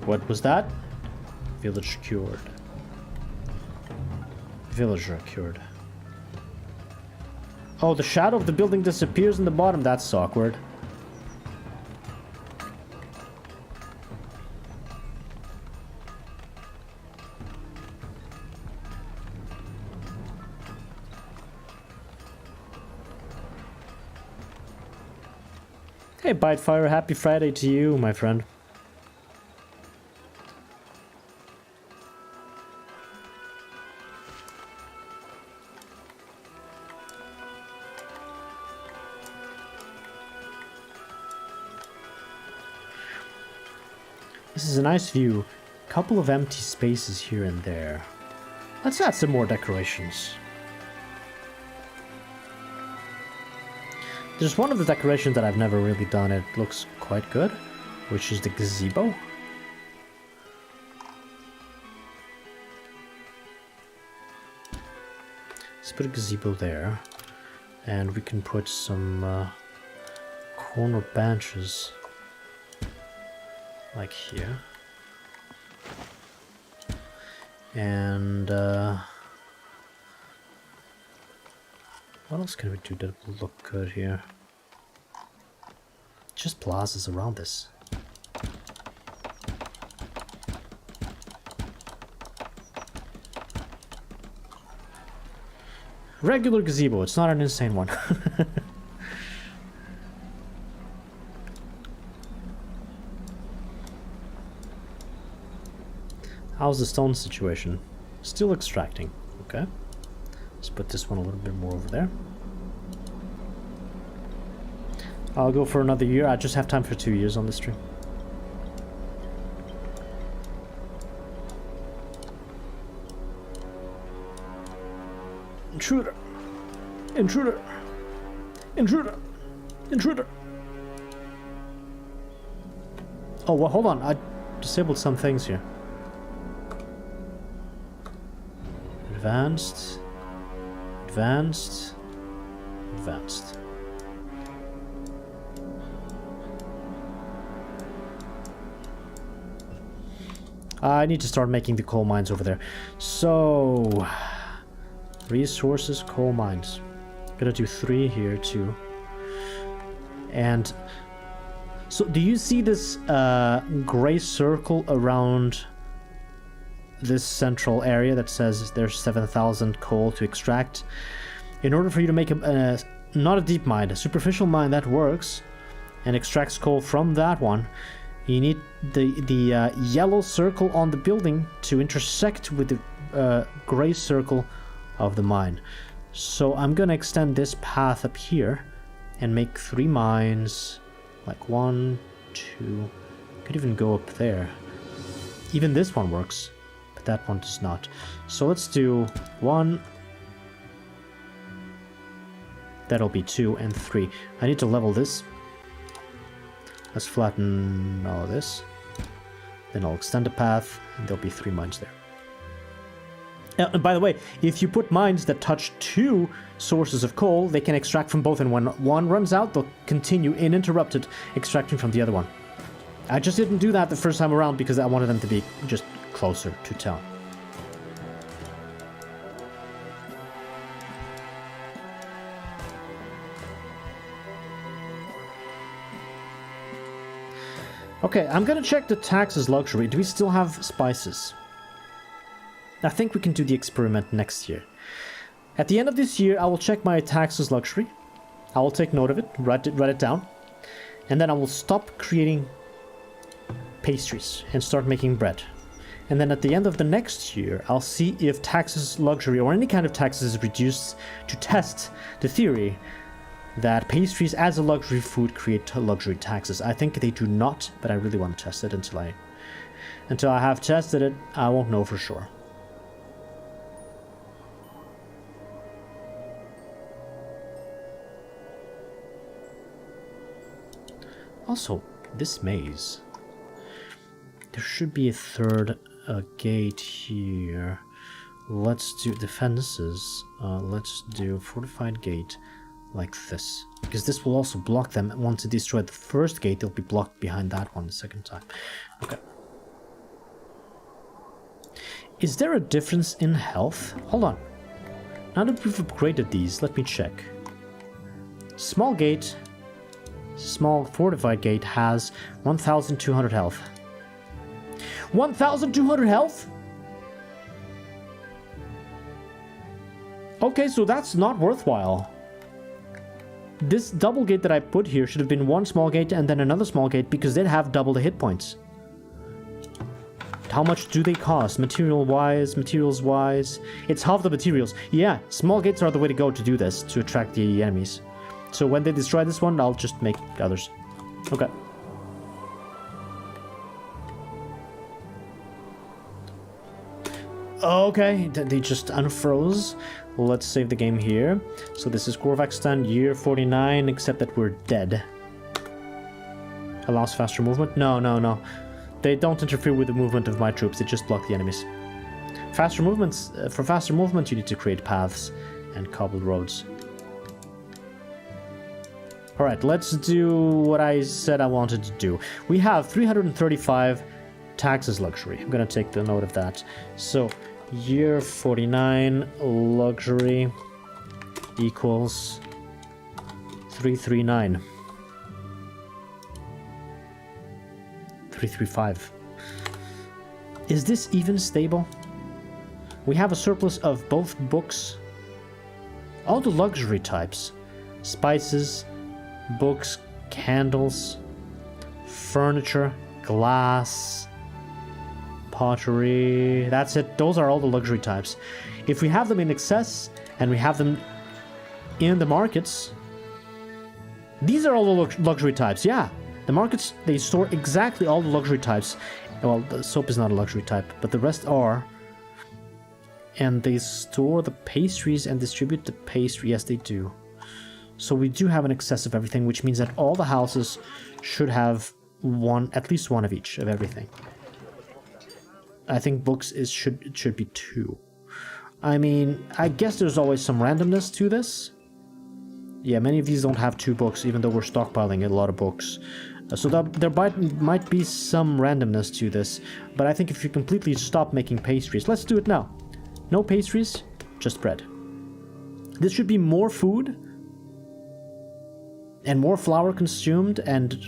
What was that? Village cured. Villager cured. Oh, the shadow of the building disappears in the bottom. That's awkward. Hey, Bitefire, happy Friday to you, my friend. This is a nice view. Couple of empty spaces here and there. Let's add some more decorations. There's one of the decorations that I've never really done. It looks quite good, which is the gazebo. Let's put a gazebo there, and we can put some corner benches like here. And what else can we do that will look good here? Just plazas around this. Regular gazebo, it's not an insane one. How's the stone situation? Still extracting. Okay. Let's put this one a little bit more over there. I'll go for another year. I just have time for 2 years on this stream. Intruder! Intruder! Intruder! Intruder! Oh, well, hold on. I disabled some things here. Advanced. Advanced. Advanced. I need to start making the coal mines over there. So, resources, coal mines. Gonna do 3 here too. And so, do you see this gray circle around this central area that says there's 7,000 coal to extract? In order for you to make a not a deep mine, a superficial mine that works and extracts coal from that one, you need the yellow circle on the building to intersect with the gray circle of the mine. So I'm gonna extend this path up here and make 3 mines, like 1, 2, could even go up there. Even this one works, but that one does not. So let's do 1, that'll be 2 and 3. I need to level this. Let's flatten all of this. Then I'll extend the path, and there'll be 3 mines there. And by the way, if you put mines that touch 2 sources of coal, they can extract from both, and when one runs out, they'll continue uninterrupted extracting from the other one. I just didn't do that the first time around because I wanted them to be just closer to town. Okay, I'm gonna check the taxes luxury. Do we still have spices? I think we can do the experiment next year. At the end of this year, I will check my taxes luxury. I will take note of it, write it down, and then I will stop creating pastries and start making bread. And then at the end of the next year, I'll see if taxes luxury or any kind of taxes is reduced to test the theory that pastries as a luxury food create luxury taxes. I think they do not, but I really want to test it until I have tested it. I won't know for sure. Also, this maze, there should be a third gate here. Let's do defenses. Let's do fortified gate like this, because this will also block them. Once they destroy the first gate, they'll be blocked behind that one the second time. Okay. Is there a difference in health? Hold on. Now that we've upgraded these, let me check. Small gate, small fortified gate has 1,200 health. 1,200 health? Okay, so that's not worthwhile. This double gate that I put here should have been one small gate and then another small gate, because they'd have double the hit points. How much do they cost? Materials-wise? It's half the materials. Yeah, small gates are the way to go to do this, to attract the enemies. So when they destroy this one, I'll just make others. Okay. Okay, they just unfroze. Let's save the game here. So this is Korvakstan, year 49, except that we're dead. Allows faster movement? No. They don't interfere with the movement of my troops, they just block the enemies. Faster movements, for faster movement you need to create paths and cobbled roads. Alright, let's do what I said I wanted to do. We have 335 taxes luxury. I'm gonna take the note of that. So, year 49 luxury equals 339. 335. Is this even stable? We have a surplus of both books. All the luxury types. Spices, books, candles, furniture, glass, pottery. That's it. Those are all the luxury types. If we have them in excess and we have them in the markets, these are all the luxury types. Yeah, the markets, they store exactly all the luxury types. Well, the soap is not a luxury type, but the rest are. And they store the pastries and distribute the pastry. Yes, they do. So we do have an excess of everything, which means that all the houses should have at least one of each of everything. I think books should be 2. I mean, I guess there's always some randomness to this. Yeah, many of these don't have 2 books, even though we're stockpiling a lot of books. So there might be some randomness to this, but I think if you completely stop making pastries, let's do it now. No pastries, just bread. This should be more food and more flour consumed, and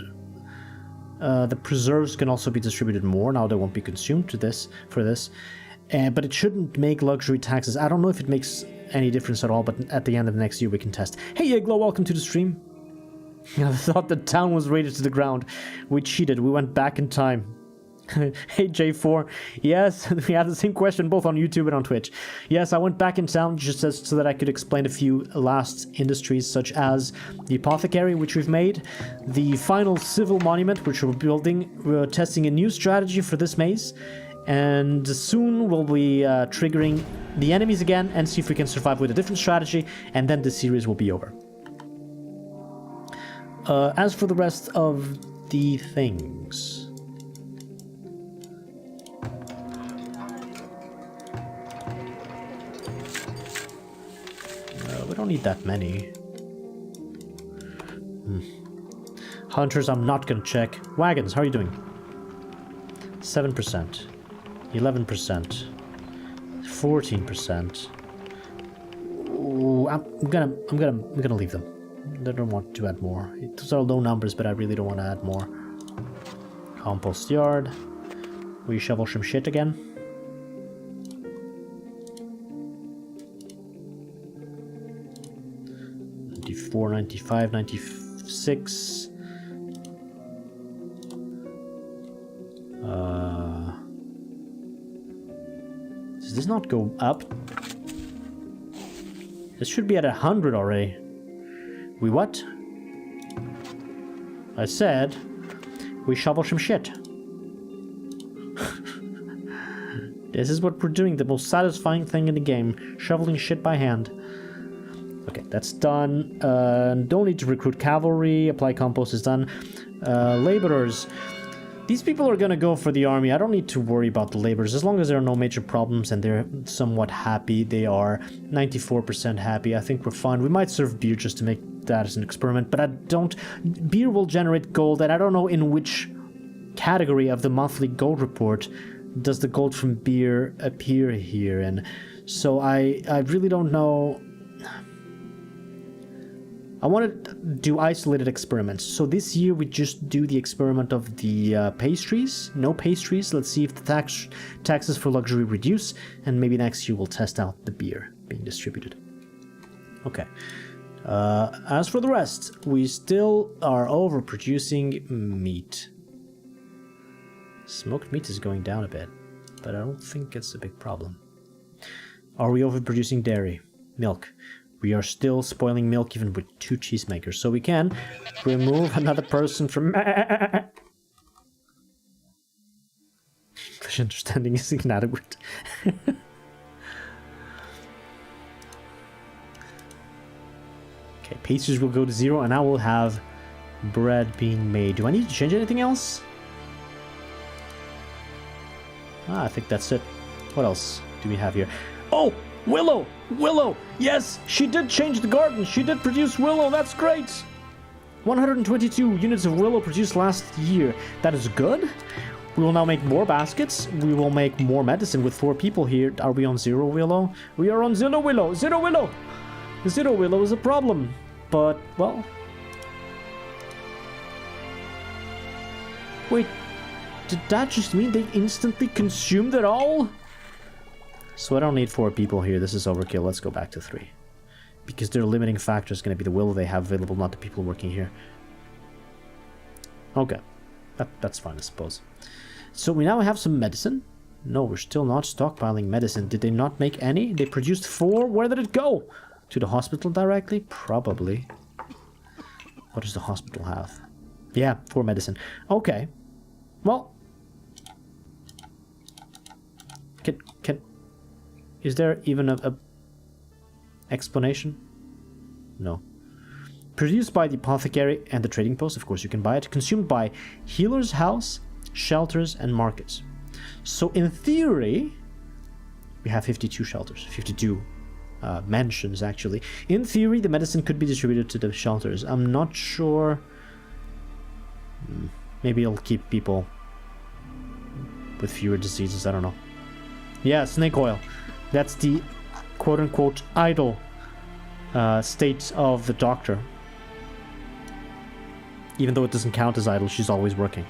the preserves can also be distributed more. Now they won't be consumed for this, but it shouldn't make luxury taxes. I don't know if it makes any difference at all, but at the end of next year we can test. Hey Iglo, welcome to the stream. I thought the town was raided to the ground. We cheated, we went back in time. Hey J4, yes, we had the same question both on YouTube and on Twitch. Yes, I went back in town just so that I could explain a few last industries, such as the apothecary, which we've made, the final civil monument, which we're building. We're testing a new strategy for this maze, and soon we'll be triggering the enemies again and see if we can survive with a different strategy, and then the series will be over. As for the rest of the things, we don't need that many. Hunters, I'm not gonna check. Wagons, how are you doing? 7%, 11%, 14%. Ooh, I'm gonna leave them. I don't want to add more. Those are low numbers, but I really don't want to add more. Compost yard. We shovel some shit again. $94, $95, $96. Does this not go up? This should be at 100 already. We what? I said we shovel some shit. This is what we're doing, the most satisfying thing in the game. Shoveling shit by hand. Okay, that's done. Don't need to recruit cavalry. Apply compost is done. Laborers. These people are gonna go for the army. I don't need to worry about the laborers. As long as there are no major problems and they're somewhat happy. They are 94% happy. I think we're fine. We might serve beer just to make that as an experiment, but I don't... Beer will generate gold, and I don't know in which category of the monthly gold report does the gold from beer appear here, and so I really don't know. I want to do isolated experiments. So this year we just do the experiment of the pastries. No pastries. Let's see if the taxes for luxury reduce, and maybe next year we'll test out the beer being distributed. Okay. As for the rest, we still are overproducing meat. Smoked meat is going down a bit, but I don't think it's a big problem. Are we overproducing dairy? Milk. We are still spoiling milk even with 2 cheesemakers, so we can remove another person from... English understanding is inadequate. Okay, pastries will go to 0, and I will have bread being made. Do I need to change anything else? I think that's it. What else do we have here? Oh! Willow! Willow! Yes! She did change the garden! She did produce willow! That's great! 122 units of willow produced last year. That is good. We will now make more baskets. We will make more medicine with 4 people here. Are we on 0 willow? We are on 0 willow! 0 willow! 0 willow is a problem. But, well... Wait, did that just mean they instantly consumed it all? So I don't need 4 people here. This is overkill. Let's go back to 3. Because their limiting factor is going to be the willow they have available, not the people working here. Okay. That's fine, I suppose. So we now have some medicine. No, we're still not stockpiling medicine. Did they not make any? They produced 4. Where did it go? To the hospital directly? Probably. What does the hospital have? Yeah, 4 medicine. Okay. Well. Is there even a explanation? No. Produced by the apothecary and the trading post, of course you can buy it. Consumed by healer's house, shelters, and markets. So in theory, we have 52 shelters, 52 mansions actually. In theory, the medicine could be distributed to the shelters. I'm not sure. Maybe it'll keep people with fewer diseases, I don't know. Yeah, snake oil. That's the quote-unquote idle state of the doctor. Even though it doesn't count as idle, she's always working.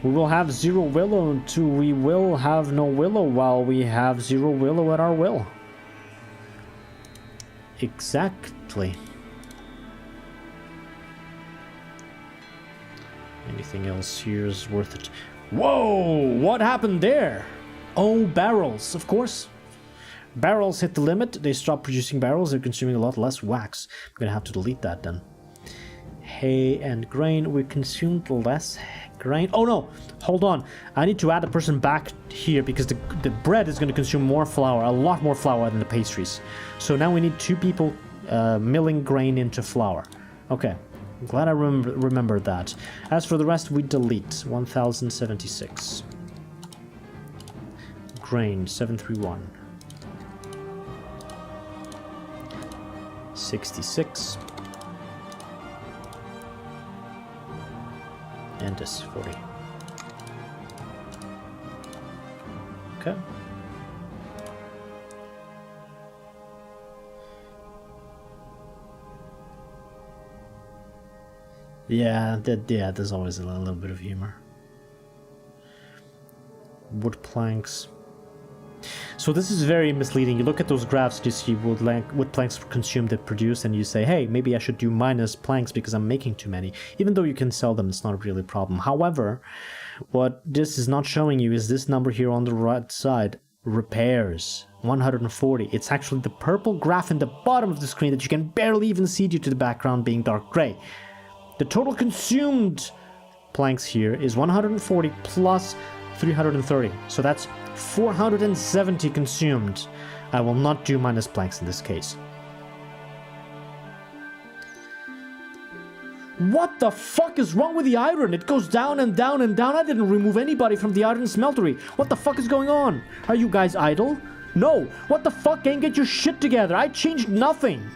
We will have 0 willow until we will have no willow, while we have 0 willow at our will. Exactly. Anything else here is worth it. Whoa! What happened there? Oh, barrels, of course. Barrels hit the limit. They stopped producing barrels. They're consuming a lot less wax. I'm gonna have to delete that then. Hay and grain. We consumed less grain. Oh no! Hold on. I need to add a person back here because the bread is going to consume more flour. A lot more flour than the pastries. So now we need 2 people milling grain into flour. Okay. I'm glad I remembered that. As for the rest, we delete. 1076. Grain, 731. 66. And this 40. Okay. Yeah, there's always a little bit of humor. Wood planks. So this is very misleading. You look at those graphs, you see wood planks consumed and produced, and you say, hey, maybe I should do minus planks because I'm making too many. Even though you can sell them, it's not really a problem. However, what this is not showing you is this number here on the right side. Repairs, 140. It's actually the purple graph in the bottom of the screen that you can barely even see due to the background being dark gray. The total consumed planks here is 140 plus 330. So that's 470 consumed. I will not do minus planks in this case. What the fuck is wrong with the iron? It goes down and down and down. I didn't remove anybody from the iron smeltery. What the fuck is going on? Are you guys idle? No. What the fuck, gang? Get your shit together. I changed nothing.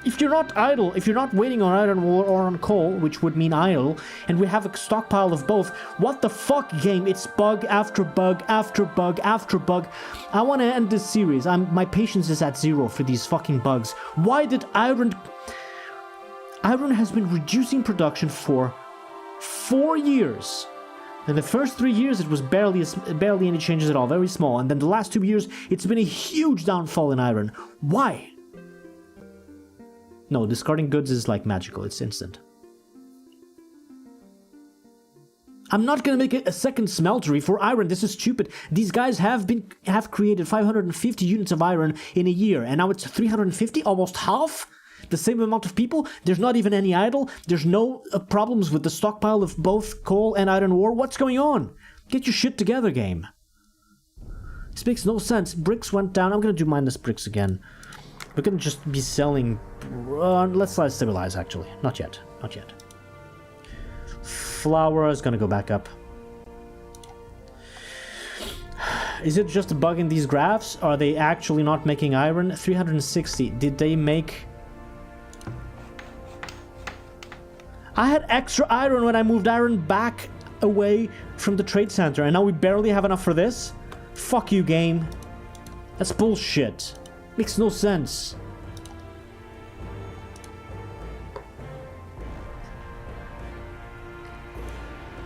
If you're not idle, if you're not waiting on iron ore or on coal, which would mean idle, and we have a stockpile of both, what the fuck, game? It's bug after bug after bug after bug. I want to end this series. My patience is at 0 for these fucking bugs. Why did iron... Iron has been reducing production for 4 years. In the first 3 years, it was barely any changes at all, very small. And then the last 2 years, it's been a huge downfall in iron. Why? No, discarding goods is like magical. It's instant. I'm not gonna make a second smeltery for iron. This is stupid. These guys have created 550 units of iron in a year, and now it's 350, almost half. The same amount of people. There's not even any idle. There's no problems with the stockpile of both coal and iron ore. What's going on? Get your shit together, game. This makes no sense. Bricks went down. I'm gonna do minus bricks again. We're gonna just be selling... let's stabilize, actually. Not yet. Not yet. Flour is gonna go back up. Is it just a bug in these graphs? Are they actually not making iron? 360. Did they make... I had extra iron when I moved iron back away from the trade center, and now we barely have enough for this? Fuck you, game. That's bullshit. Makes no sense.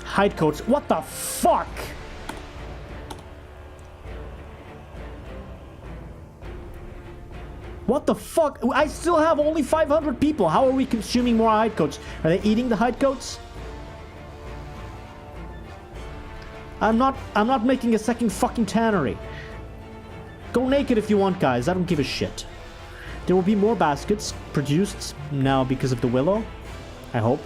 Hide coats. What the fuck? What the fuck? I still have only 500 people. How are we consuming more hide coats? Are they eating the hide coats? I'm not making a second fucking tannery. Go naked if you want, guys. I don't give a shit. There will be more baskets produced now because of the willow. I hope.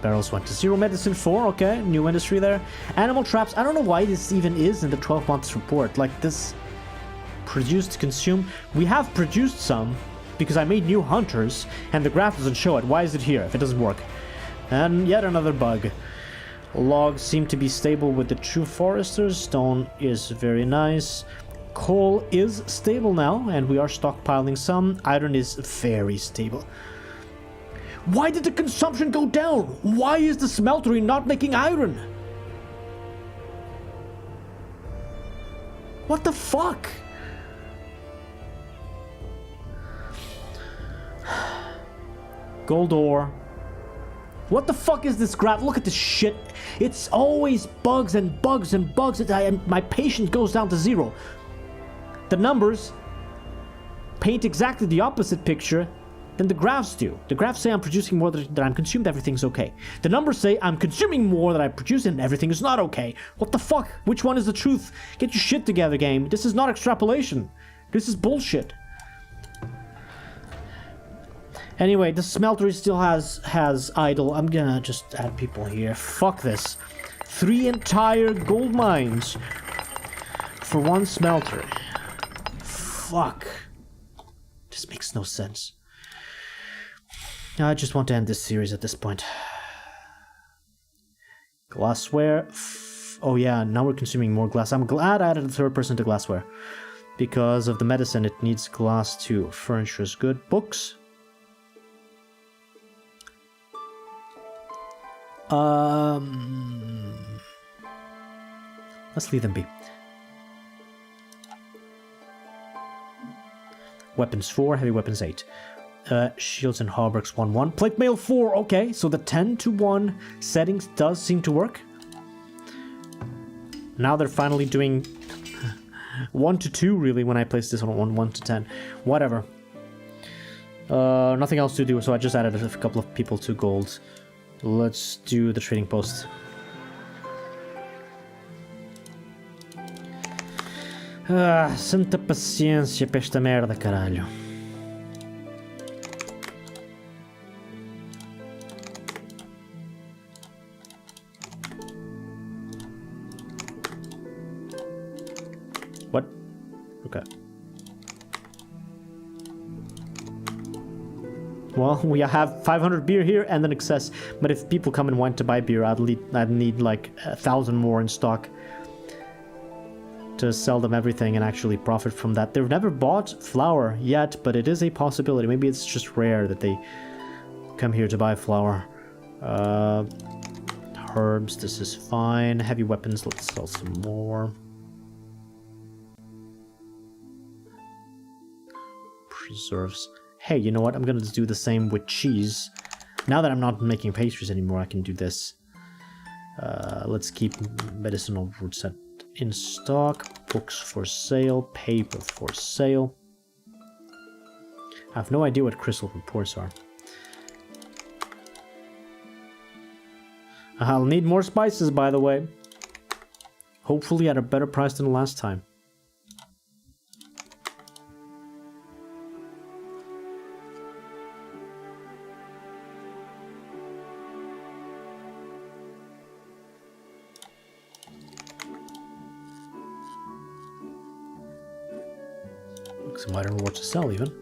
Barrels went to 0. Medicine 4, okay. New industry there. Animal traps. I don't know why this even is in the 12 months report. Like this produced, consume. We have produced some because I made new hunters and the graph doesn't show it. Why is it here if it doesn't work? And yet another bug. Logs seem to be stable with the true foresters. Stone is very nice. Coal is stable now and we are stockpiling some. Iron is very stable. Why did the consumption go down? Why is the smeltery not making iron? What the fuck? Gold ore. What the fuck is this graph? Look at this shit. It's always bugs and bugs and bugs. And my patience goes down to 0. The numbers paint exactly the opposite picture than the graphs do. The graphs say I'm producing more than I'm consumed, everything's okay. The numbers say I'm consuming more than I produce and everything is not okay. What the fuck? Which one is the truth? Get your shit together, game. This is not extrapolation. This is bullshit. Anyway, the smeltery still has idle. I'm gonna just add people here. Fuck this. 3 entire gold mines for 1 smelter. Fuck. This makes no sense. I just want to end this series at this point. Glassware. Oh yeah, now we're consuming more glass. I'm glad I added a 3rd person to glassware. Because of the medicine, it needs glass too. Furniture is good. Books. Let's leave them be. Weapons 4, heavy weapons 8. Shields and hauberks 1-1. Plate mail 4, okay, so the 10-to-1 settings does seem to work. Now they're finally doing 1-to-2 really when I place this on 1-to-10. Whatever. Nothing else to do, so I just added a couple of people to gold. Let's do the trading post. Ah, santa paciência pra esta merda, caralho. What? Okay. Well, we have 500 beer here and an excess, but if people come and want to buy beer, I'd need like 1,000 more in stock to sell them everything and actually profit from that. They've never bought flour yet, but it is a possibility. Maybe it's just rare that they come here to buy flour. Herbs, this is fine. Heavy weapons, let's sell some more. Preserves. Hey, you know what? I'm gonna do the same with cheese. Now that I'm not making pastries anymore, I can do this. Let's keep medicinal root set in stock. Books for sale. Paper for sale. I have no idea what crystal reports are. I'll need more spices, by the way. Hopefully at a better price than last time. Some iron ore to sell even.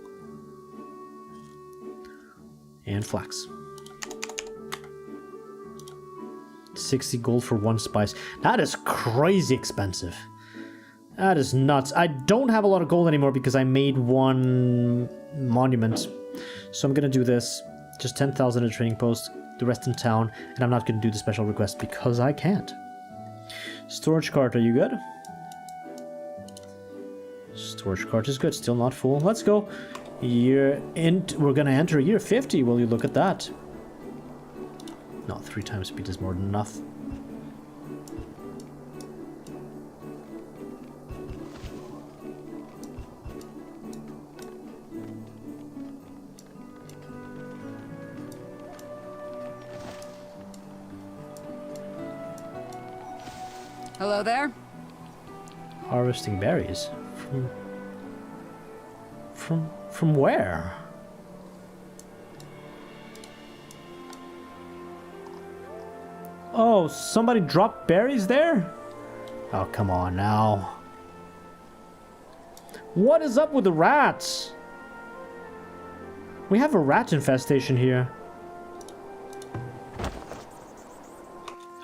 And flax. 60 gold for one spice. That is crazy expensive. That is nuts. I don't have a lot of gold anymore because I made one monument. So I'm gonna do this. Just 10,000 at trading post. The rest in town. And I'm not gonna do the special request because I can't. Storage cart, are you good? Storage cart is good, still not full. Let's go. We're gonna enter year 50. Will you look at that? No, 3 times speed is more than enough. Hello there. Harvesting berries. From where? Oh, somebody dropped berries there? Oh, come on now. What is up with the rats? We have a rat infestation here.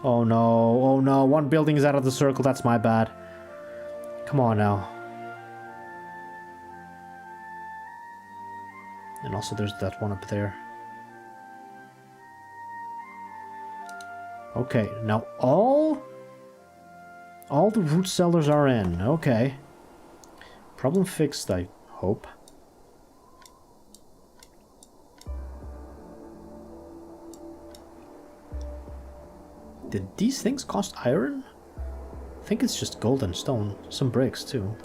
Oh no, oh no, one building is out of the circle, that's my bad. Come on now. And also there's that one up there. Okay, now all the root cellars are in. Okay. Problem fixed, I hope. Did these things cost iron? I think it's just gold and stone. Some bricks too.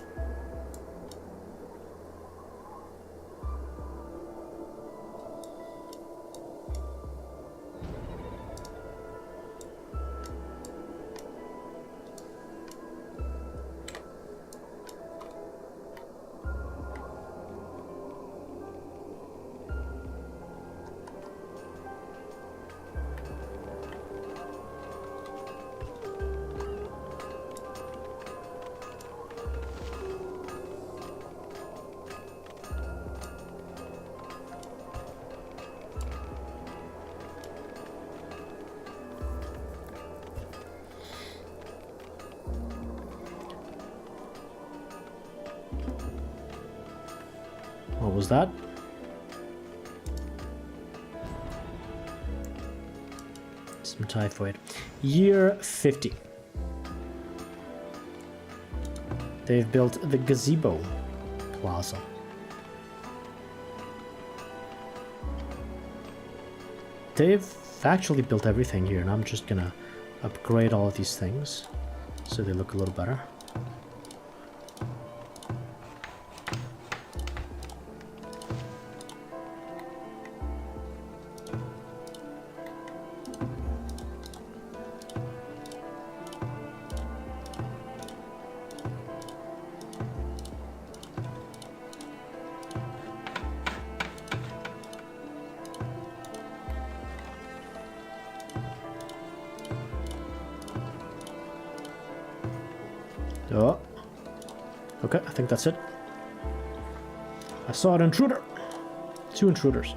What was that? Some typhoid. Year 50. They've built the gazebo plaza. They've actually built everything here, and I'm just gonna upgrade all of these things so they look a little better. Okay, I think that's it. I saw an intruder. 2 intruders.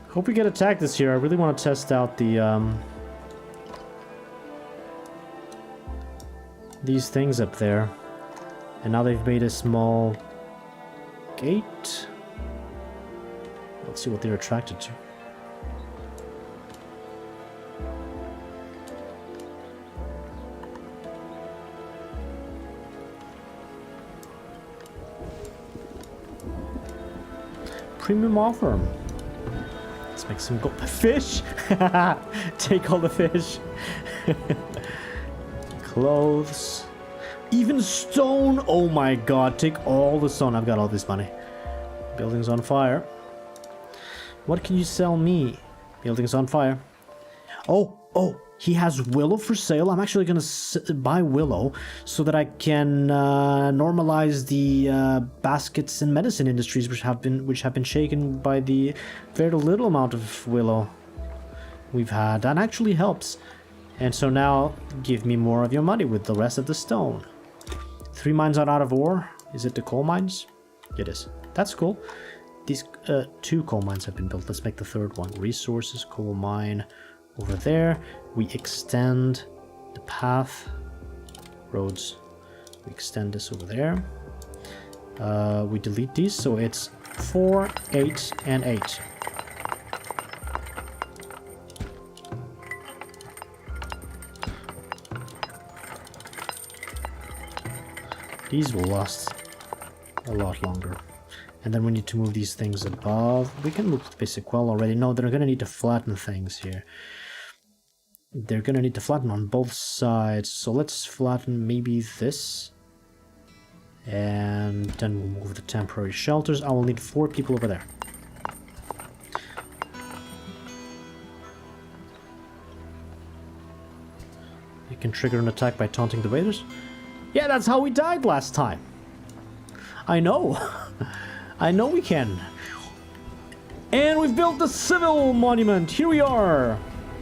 Hope we get attacked this year. I really want to test out the these things up there. And now they've made a small gate. Let's see what they're attracted to. Premium offer. Let's make some gold. Fish! Take all the fish. Clothes. Even stone! Oh my god, take all the stone. I've got all this money. Building's on fire. What can you sell me? Building's on fire. Oh, he has willow for sale. I'm actually gonna buy willow so that I can normalize the baskets and medicine industries which have been shaken by the very little amount of willow we've had. That actually helps. And so now give me more of your money with the rest of the stone. 3 mines are out of ore. Is it the coal mines? It is. That's cool. These 2 coal mines have been built. Let's make the 3rd one. Resources, coal mine over there. We extend the path. Roads. We extend this over there. We delete these, so it's 4, 8, and 8. These will last a lot longer. And then we need to move these things above. We can move the basic well already. No, they're going to need to flatten things here. They're going to need to flatten on both sides. So let's flatten maybe this. And then we'll move the temporary shelters. I will need 4 people over there. You can trigger an attack by taunting the raiders. Yeah, that's how we died last time. I know. I know we can. And we've built the civil monument. Here we are.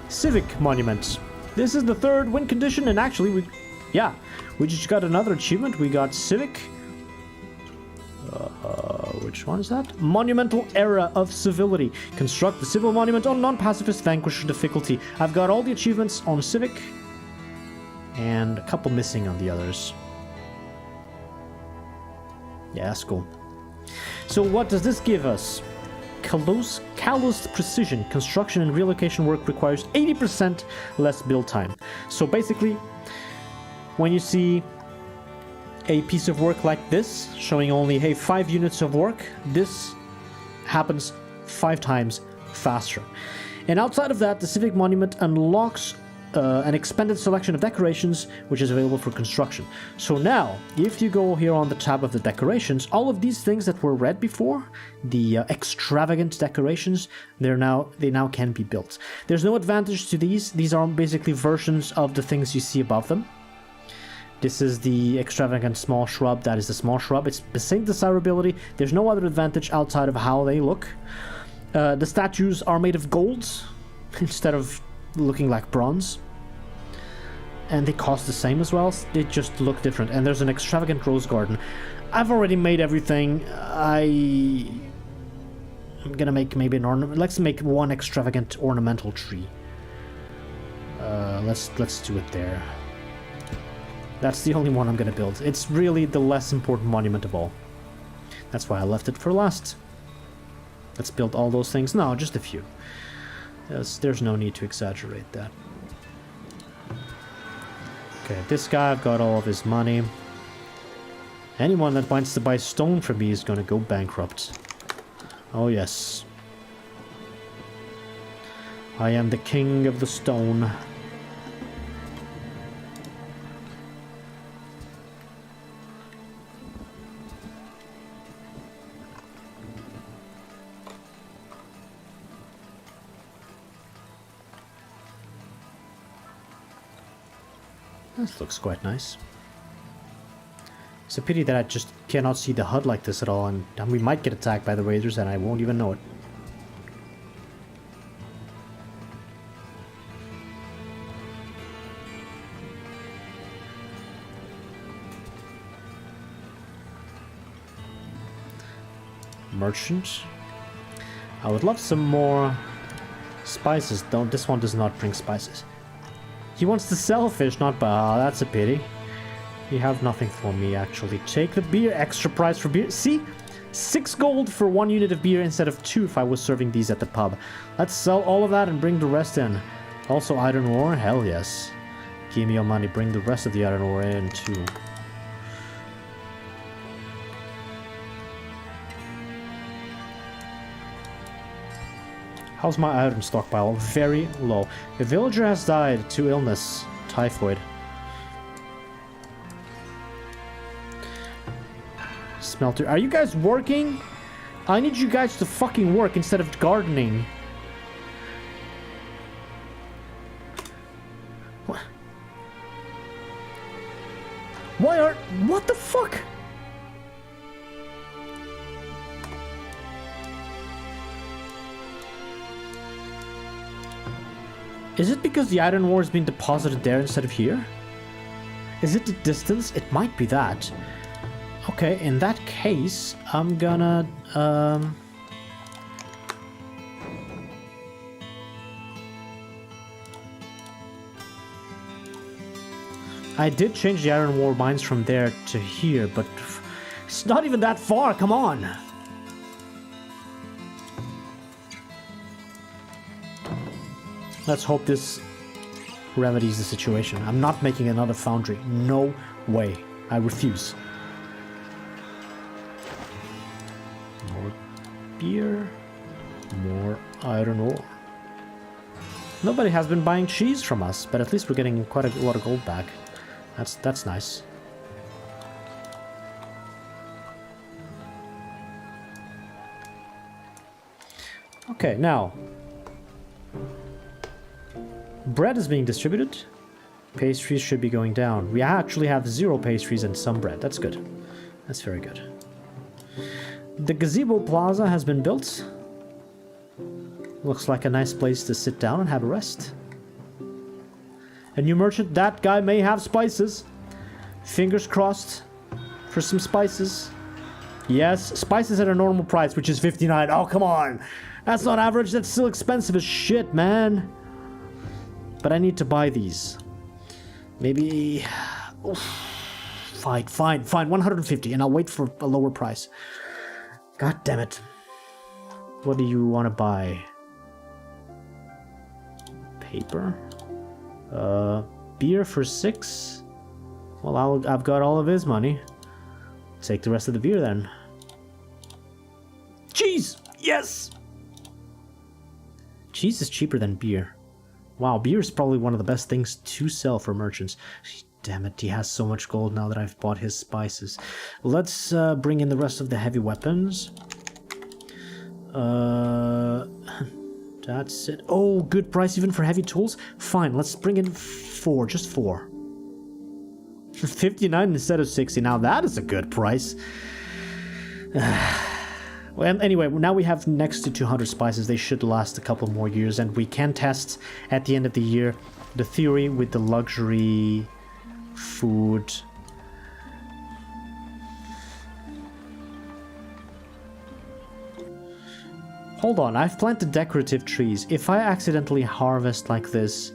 Civic monument. This is the 3rd win condition, and actually we just got another achievement. We got civic. Which one is that? Monumental Era of Civility. Construct the civil monument on non-pacifist vanquish difficulty. I've got all the achievements on civic. And a couple missing on the others. Yeah, that's cool. So what does this give us? Calloused precision. Construction and relocation work requires 80% less build time. So basically, when you see a piece of work like this, showing only, hey, 5 units of work, this happens 5 times faster. And outside of that, the Civic Monument unlocks an expanded selection of decorations which is available for construction. So now, if you go here on the tab of the decorations, all of these things that were red before, the extravagant decorations, they now can be built. There's no advantage to these. These are basically versions of the things you see above them. This is the extravagant small shrub. That is the small shrub. It's the same desirability. There's no other advantage outside of how they look. The statues are made of gold instead of looking like bronze. And they cost the same as well. They just look different. And there's an extravagant rose garden. I've already made everything. I'm gonna make maybe an ornament. Let's make one extravagant ornamental tree. Let's do it there. That's the only one I'm gonna build. It's really the less important monument of all. That's why I left it for last. Let's build all those things. No, just a few. There's no need to exaggerate that. Okay, this guy, I've got all of his money. Anyone that wants to buy stone from me is gonna go bankrupt. Oh yes. I am the king of the stone. This looks quite nice. It's a pity that I just cannot see the HUD like this at all, and we might get attacked by the raiders and I won't even know it. merchant. I would love some more spices. Don't. This one does not bring spices. He wants to sell fish, not buy. Oh, that's a pity. You have nothing for me, actually. Take the beer. Extra price for beer. See? 6 gold for 1 unit of beer instead of 2 if I was serving these at the pub. Let's sell all of that and bring the rest in. Also iron ore? Hell yes. Give me your money. Bring the rest of the iron ore in too. How's my iron stockpile? Very low. A villager has died to illness. Typhoid. Smelter. Are you guys working? I need you guys to fucking work instead of gardening. What? Why are... What the fuck? Is it because the iron ore is being deposited there instead of here? Is it the distance? It might be that. Okay, in that case, I'm gonna, I did change the iron ore mines from there to here, but it's not even that far, come on! Let's hope this remedies the situation. I'm not making another foundry. No way. I refuse. More beer. More iron ore. Nobody has been buying cheese from us, but at least we're getting quite a lot of gold back. That's nice. Okay, now... bread is being distributed. Pastries should be going down. We actually have 0 pastries and some bread. That's good. That's very good. The gazebo plaza has been built. Looks like a nice place to sit down and have a rest. A new merchant. That guy may have spices. Fingers crossed for some spices. Yes, spices at a normal price, which is 59. Oh, come on. That's not average. That's still expensive as shit, man. But I need to buy these. Maybe... Oof. Fine. 150, and I'll wait for a lower price. God damn it. What do you want to buy? Paper? Beer for 6? Well, I've got all of his money. Take the rest of the beer then. Cheese! Yes! Cheese is cheaper than beer. Wow, beer is probably one of the best things to sell for merchants. Damn it, he has so much gold now that I've bought his spices. Let's bring in the rest of the heavy weapons. That's it. Oh, good price even for heavy tools? Fine, let's bring in 4, just 4. For 59 instead of 60. Now that is a good price. Well, anyway, now we have next to 200 spices. They should last a couple more years, and we can test at the end of the year the theory with the luxury food. Hold on, I've planted decorative trees. If I accidentally harvest like this...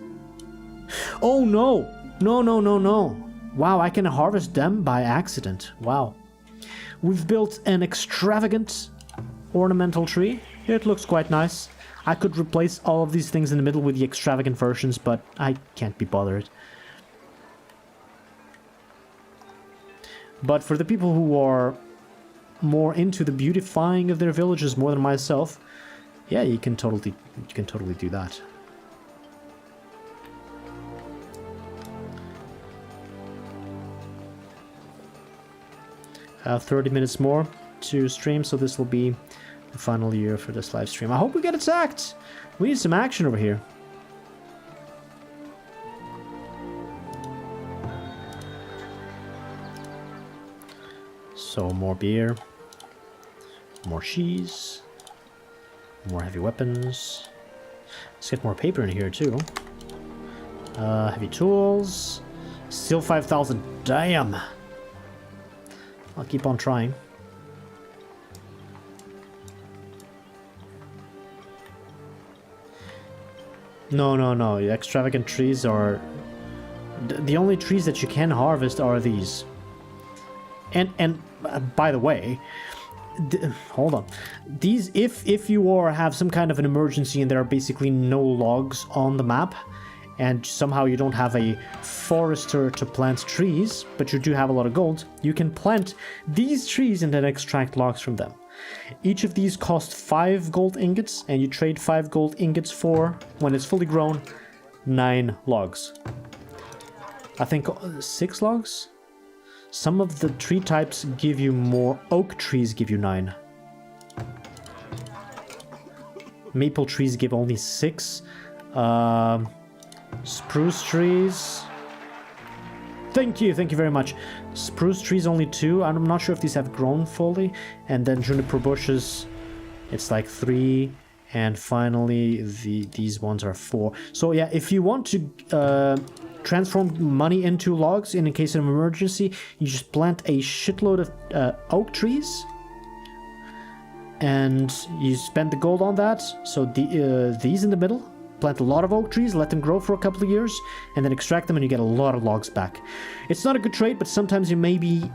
Oh no! No. Wow, I can harvest them by accident. Wow. We've built an extravagant ornamental tree. It looks quite nice. I could replace all of these things in the middle with the extravagant versions, but I can't be bothered. But for the people who are more into the beautifying of their villages more than myself, yeah, you can totally do that. 30 minutes more to stream, so this will be the final year for this live stream. I hope we get attacked. We need some action over here. So more beer, more cheese, more heavy weapons. Let's get more paper in here too. Heavy tools, still 5,000. Damn. I'll keep on trying. No, no, no. Extravagant trees are... The only trees that you can harvest are these. And by the way... hold on. These, if you have some kind of an emergency and there are basically no logs on the map, and somehow you don't have a forester to plant trees, but you do have a lot of gold, you can plant these trees and then extract logs from them. Each of these cost 5 gold ingots, and you trade 5 gold ingots for, when it's fully grown, 9 logs. I think 6 logs? Some of the tree types give you more. Oak trees give you 9. Maple trees give only 6. Spruce trees... Thank you very much. Spruce trees only 2. I'm not sure if these have grown fully. And then juniper bushes, it's like 3. And finally, these ones are 4. So yeah, if you want to transform money into logs in case of an emergency, you just plant a shitload of oak trees. And you spend the gold on that. So these in the middle. Plant a lot of oak trees, let them grow for a couple of years, and then extract them and you get a lot of logs back. It's not a good trade, but sometimes you may be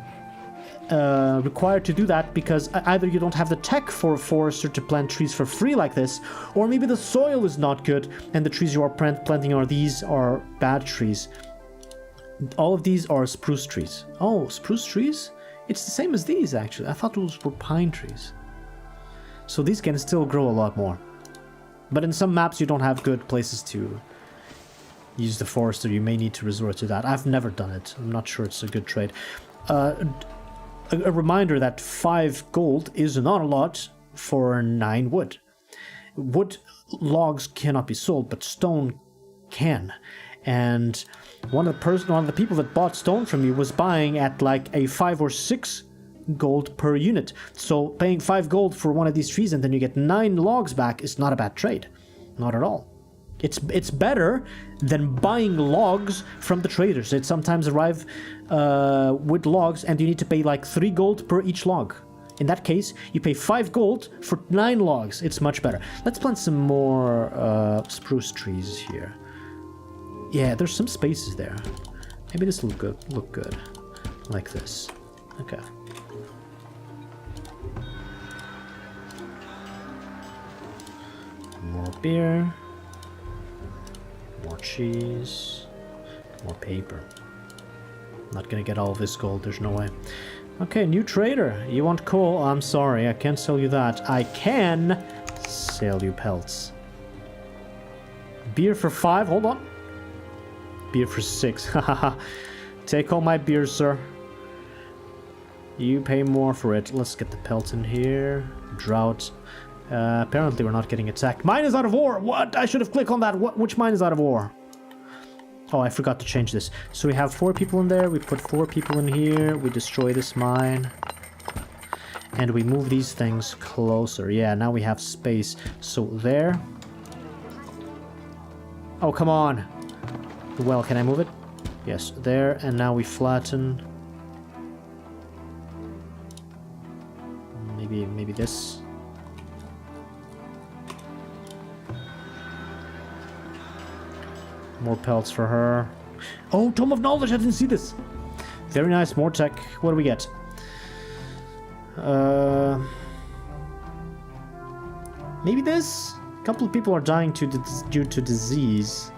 required to do that because either you don't have the tech for a forester to plant trees for free like this, or maybe the soil is not good and the trees you are planting are bad trees. All of these are spruce trees. Oh, spruce trees? It's the same as these actually. I thought those were pine trees. So these can still grow a lot more. But in some maps you don't have good places to use the forester. You may need to resort to that. I've never done it. I'm not sure it's a good trade. A reminder that 5 gold is not a lot for 9 wood. Wood logs cannot be sold, but stone can. And one of the people that bought stone from me was buying at like a 5 or 6 gold per unit. So paying 5 gold for one of these trees and then you get 9 logs back is not a bad trade. Not at all. It's better than buying logs from the traders. It sometimes arrive with logs and you need to pay like 3 gold per each log. In that case, you pay 5 gold for 9 logs. It's much better. Let's plant some more spruce trees here. Yeah, there's some spaces there. Maybe this will look good. Like this. Okay. More beer, more cheese, more paper. Not gonna get all of this gold, there's no way. Okay, new trader. You want coal? I'm sorry, I can't sell you that. I can sell you pelts. Beer for 5, hold on. Beer for 6, hahaha. Take all my beer, sir. You pay more for it. Let's get the pelts in here. Drought. Apparently we're not getting attacked. Mine is out of war! What? I should have clicked on that. Which mine is out of war? Oh, I forgot to change this. So we have 4 people in there. We put 4 people in here. We destroy this mine. And we move these things closer. Yeah, now we have space. So there. Oh, come on. Well, can I move it? Yes, there. And now we flatten. Maybe this. More pelts for her. Oh, Tome of Knowledge! I didn't see this! Very nice, more tech. What do we get? Maybe this? A couple of people are dying due to disease.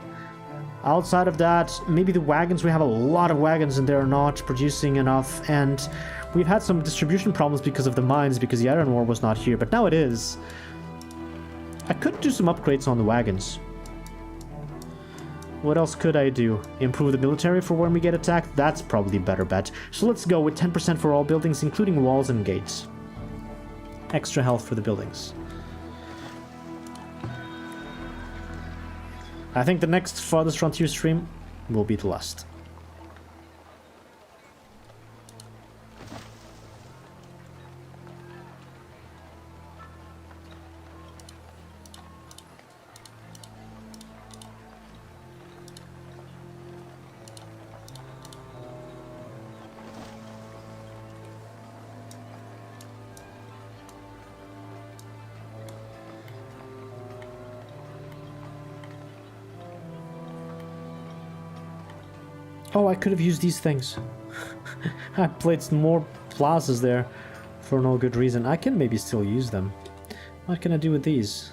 Outside of that, maybe the wagons. We have a lot of wagons and they're not producing enough. And we've had some distribution problems because of the mines, because the iron ore was not here. But now it is. I could do some upgrades on the wagons. What else could I do? Improve the military for when we get attacked? That's probably a better bet. So let's go with 10% for all buildings, including walls and gates. Extra health for the buildings. I think the next Farthest Frontier stream will be the last. Oh, I could have used these things. I placed more plazas there for no good reason. I can maybe still use them. What can I do with these?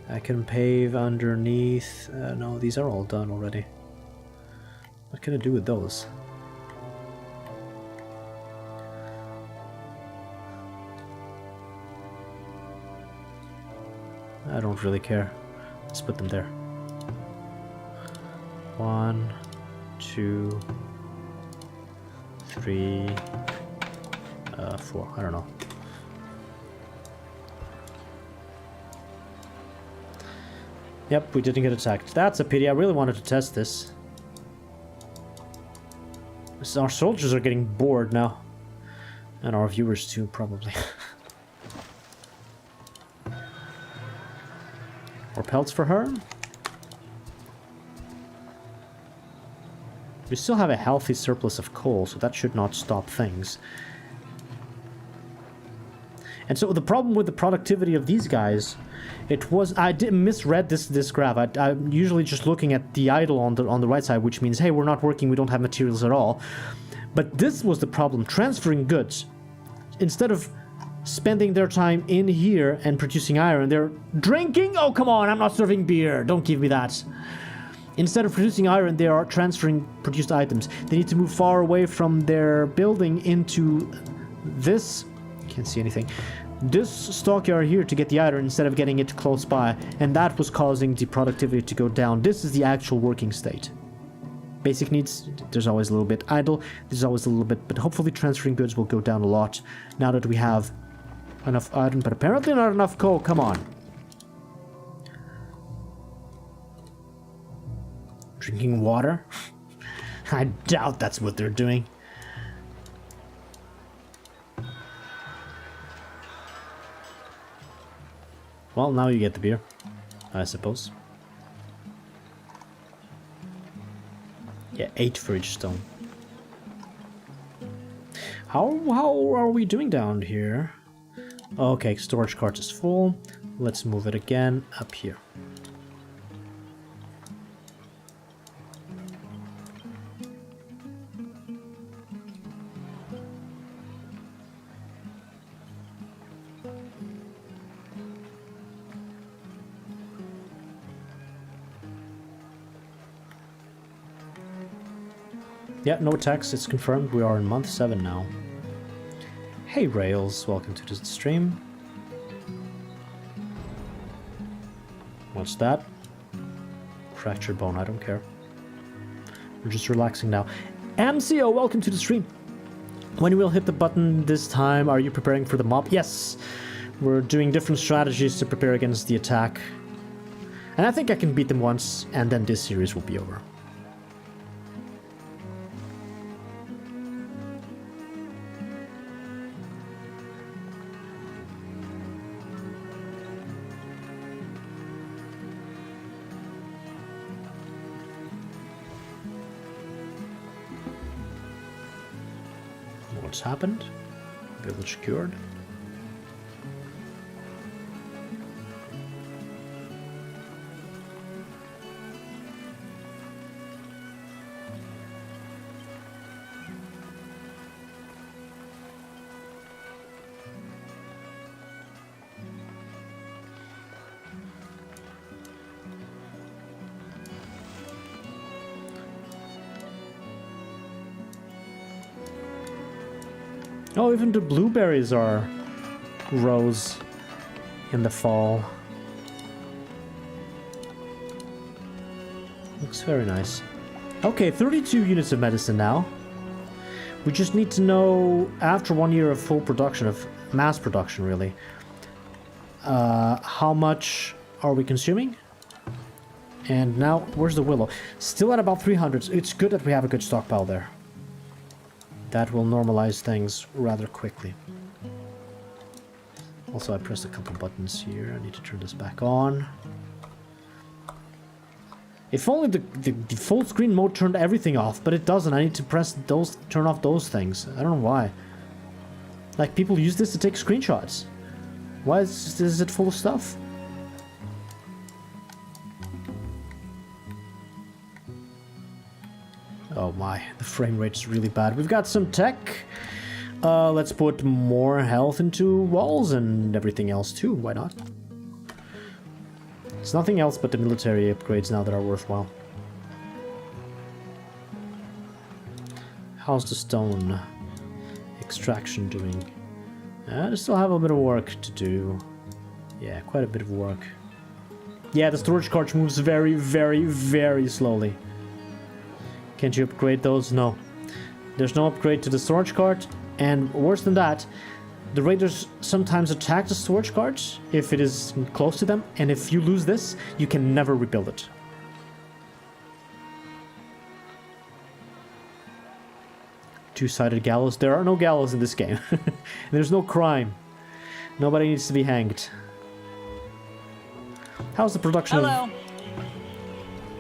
I can pave underneath. No, these are all done already. What can I do with those? I don't really care. Let's put them there. 1, 2, 3, 4. I don't know. Yep, we didn't get attacked. That's a pity. I really wanted to test this. Our soldiers are getting bored now. And our viewers too, probably. More pelts for her. We still have a healthy surplus of coal, so that should not stop things. And so the problem with the productivity of these guys, it was I misread this graph. I'm usually just looking at the idle on the right side, which means hey, we're not working, we don't have materials at all. But this was the problem: transferring goods. Instead of spending their time in here and producing iron, they're drinking. Oh come on, I'm not serving beer. Don't give me that. Instead of producing iron, they are transferring produced items. They need to move far away from their building into this. Can't see anything. This stockyard here to get the iron instead of getting it close by, and that was causing the productivity to go down. This is the actual working state. Basic needs, there's always a little bit idle, there's always a little bit, but hopefully transferring goods will go down a lot now that we have enough iron, but apparently not enough coal. Come on. Drinking water? I doubt that's what they're doing. Well, now you get the beer, I suppose. Yeah, 8 for each stone. How are we doing down here? Okay, storage cart is full. Let's move it again up here. Yeah, no attacks, it's confirmed. We are in month 7 now. Hey Rails, welcome to the stream. What's that? Fractured bone, I don't care. We're just relaxing now. MCO, welcome to the stream. When we'll hit the button this time, are you preparing for the mob? Yes! We're doing different strategies to prepare against the attack. And I think I can beat them once, and then this series will be over. What's happened? Village cured. Oh, even the blueberries are rose in the fall. Looks very nice. Okay, 32 units of medicine now. We just need to know, after 1 year of full production, of mass production really, how much are we consuming? And now, where's the willow? Still at about 300. It's good that we have a good stockpile there. That will normalize things rather quickly. Also, I pressed a couple buttons here. I need to turn this back on. If only the full screen mode turned everything off, but it doesn't. I need to press those, turn off those things. I don't know why. Like, people use this to take screenshots. Why is it full of stuff? Oh my, the frame rate is really bad. We've got some tech. Let's put more health into walls and everything else too. Why not? It's nothing else but the military upgrades now that are worthwhile. How's the stone extraction doing? I still have a bit of work to do. Yeah, quite a bit of work. Yeah, the storage cart moves very, very, very slowly. Can't you upgrade those? No. There's no upgrade to the storage cart. And worse than that, the raiders sometimes attack the storage cart if it is close to them. And if you lose this, you can never rebuild it. Two-sided gallows. There are no gallows in this game. There's no crime. Nobody needs to be hanged. How's the production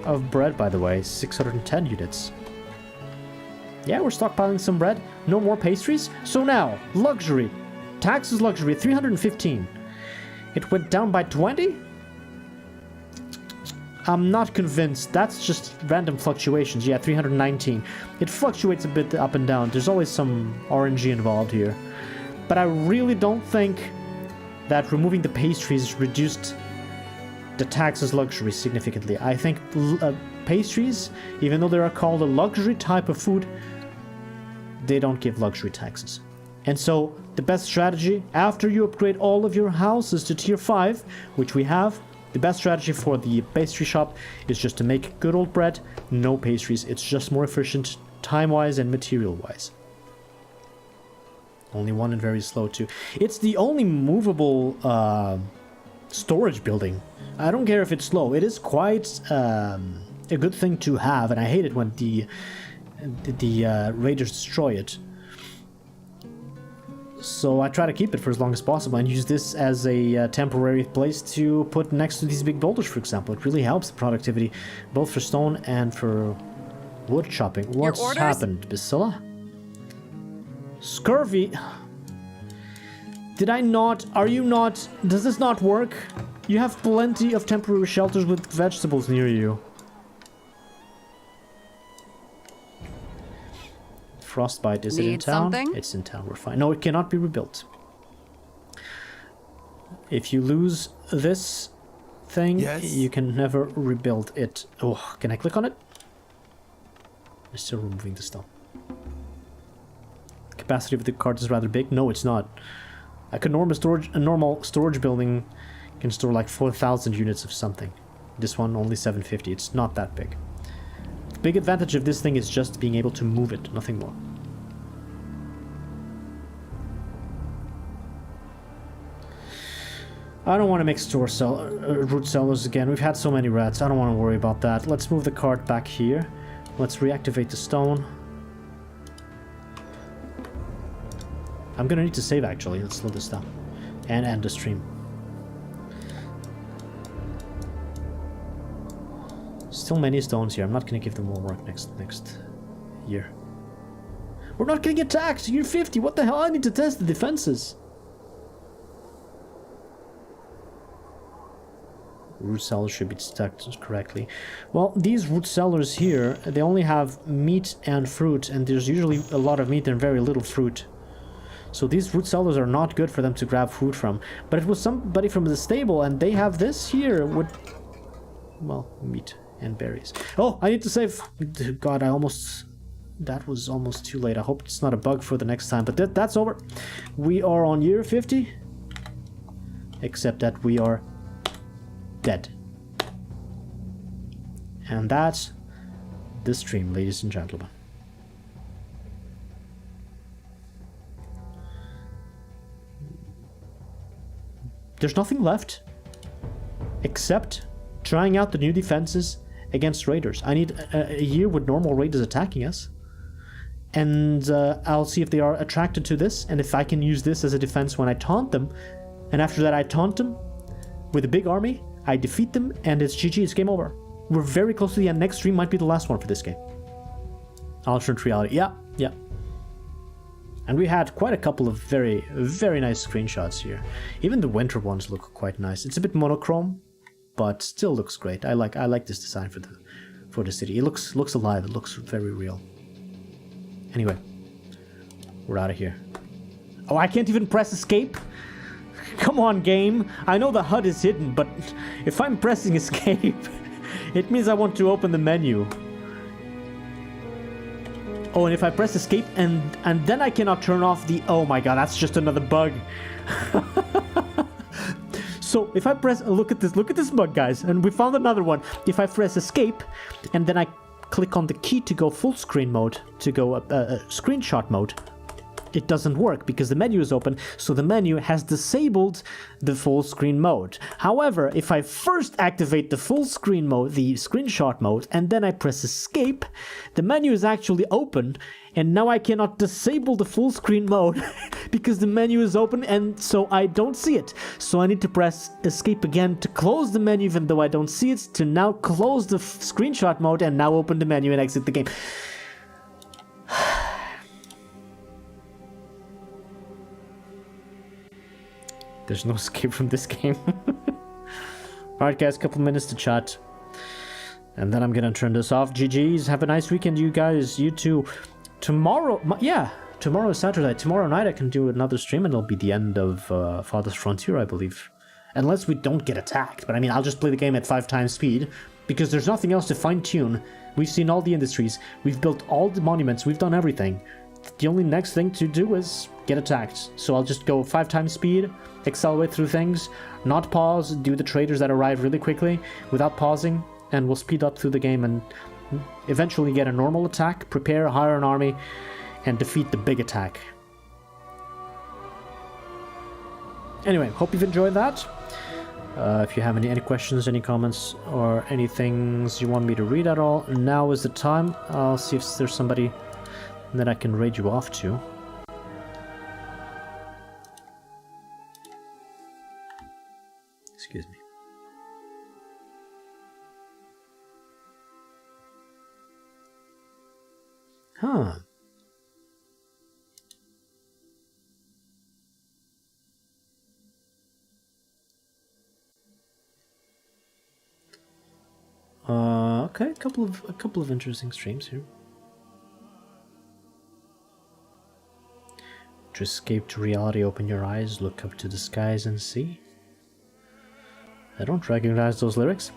of bread, by the way? 610 units. Yeah, we're stockpiling some bread. No more pastries. So now, luxury. Tax is luxury, 315. It went down by 20? I'm not convinced. That's just random fluctuations. Yeah, 319. It fluctuates a bit up and down. There's always some RNG involved here. But I really don't think that removing the pastries reduced the tax as luxury significantly. I think pastries, even though they are called a luxury type of food, they don't give luxury taxes. And so the best strategy, after you upgrade all of your houses to tier 5, which we have, the best strategy for the pastry shop is just to make good old bread, no pastries. It's just more efficient time-wise and material-wise. Only one and very slow too. It's the only movable storage building. I don't care if it's slow. It is quite a good thing to have, and I hate it when the raiders destroy it. So I try to keep it for as long as possible and use this as a temporary place to put next to these big boulders, for example. It really helps the productivity, both for stone and for wood chopping. What's happened, Basilla? Scurvy? Did I not? Are you not? Does this not work? You have plenty of temporary shelters with vegetables near you. Frostbite, is it in town? Something? It's in town, we're fine. No, it cannot be rebuilt. If you lose this thing, you can never rebuild it. Oh, can I click on it? I'm still removing the stone. The capacity of the cart is rather big. No, it's not. Like a normal storage building can store like 4,000 units of something. This one only 750. It's not that big. The big advantage of this thing is just being able to move it, nothing more. I don't want to make root cellars again. We've had so many rats. I don't want to worry about that. Let's move the cart back here. Let's reactivate the stone. I'm gonna need to save actually. Let's slow this down. And end the stream. Still many stones here. I'm not gonna give them more work next year. We're not getting attacked! You're 50! What the hell? I need to test the defenses! Root cellars should be stacked correctly. Well, these root cellars here, they only have meat and fruit, and there's usually a lot of meat and very little fruit. So these root cellars are not good for them to grab food from. But it was somebody from the stable, and they have this here with, well, meat and berries. Oh, I need to save. God, that was almost too late. I hope it's not a bug for the next time, but that's over. We are on year 50, except that we are dead. And that's the stream, ladies and gentlemen. There's nothing left except trying out the new defenses against raiders. I need a year with normal raiders attacking us, and I'll see if they are attracted to this, and if I can use this as a defense when I taunt them, and after that I taunt them with a big army, I defeat them, and it's GG, it's game over. We're very close to the end. Next stream might be the last one for this game. Alternate reality, yeah. And we had quite a couple of very, very nice screenshots here. Even the winter ones look quite nice. It's a bit monochrome, but still looks great. I like this design for the city. It looks alive. It looks very real. Anyway, we're out of here. Oh, I can't even press escape? Come on, game. I know the HUD is hidden, but if I'm pressing escape, it means I want to open the menu. Oh, and if I press escape and then I cannot turn off the... Oh my god, that's just another bug. So if I press... Look at this bug, guys. And we found another one. If I press escape and then I click on the key to go full screen mode, to go screenshot mode, it doesn't work because the menu is open, so the menu has disabled the full screen mode. However, if I first activate the full screen mode, the screenshot mode, and then I press escape, the menu is actually open, and now I cannot disable the full screen mode because the menu is open, and so I don't see it. So I need to press escape again to close the menu even though I don't see it, to now close the screenshot mode and now open the menu and exit the game. There's no escape from this game. Alright guys, couple minutes to chat. And then I'm gonna turn this off. GG's, have a nice weekend you guys. You too. Tomorrow, tomorrow is Saturday. Tomorrow night I can do another stream and it'll be the end of Farthest Frontier, I believe. Unless we don't get attacked. But I mean, I'll just play the game at 5 times speed. Because there's nothing else to fine-tune. We've seen all the industries. We've built all the monuments. We've done everything. The only next thing to do is get attacked. So I'll just go 5 times speed, accelerate through things, not pause, do the traders that arrive really quickly without pausing, and we'll speed up through the game and eventually get a normal attack, prepare, hire an army, and defeat the big attack. Anyway, hope you've enjoyed that. If you have any questions, any comments, or any things you want me to read at all, now is the time. I'll see if there's somebody that I can raid you off to. Excuse me. Huh. Okay, a couple of interesting streams here. To escape to reality, open your eyes, look up to the skies and see. I don't recognize those lyrics.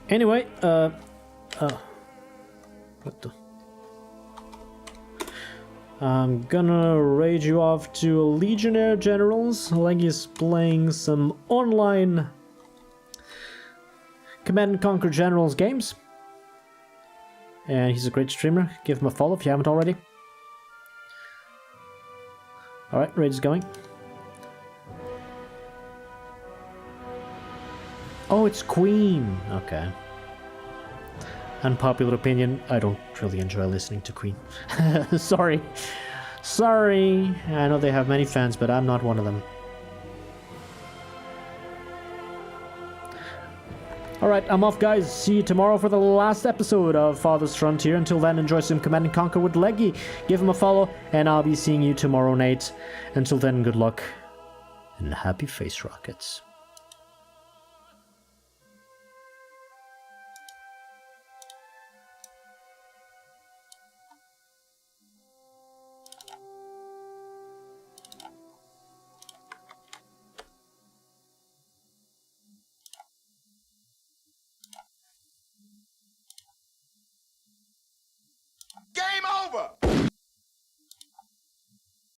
Anyway, what the? I'm gonna raid you off to Legionnaire Generals. Leggy's playing some online Command & Conquer Generals games. And he's a great streamer. Give him a follow if you haven't already. Alright, raid is going. Oh, it's Queen. Okay. Unpopular opinion, I don't really enjoy listening to Queen. Sorry. Sorry. I know they have many fans, but I'm not one of them. Alright, I'm off, guys. See you tomorrow for the last episode of Farthest Frontier. Until then, enjoy some Command & Conquer with Leggy. Give him a follow, and I'll be seeing you tomorrow night. Until then, good luck, and happy face rockets.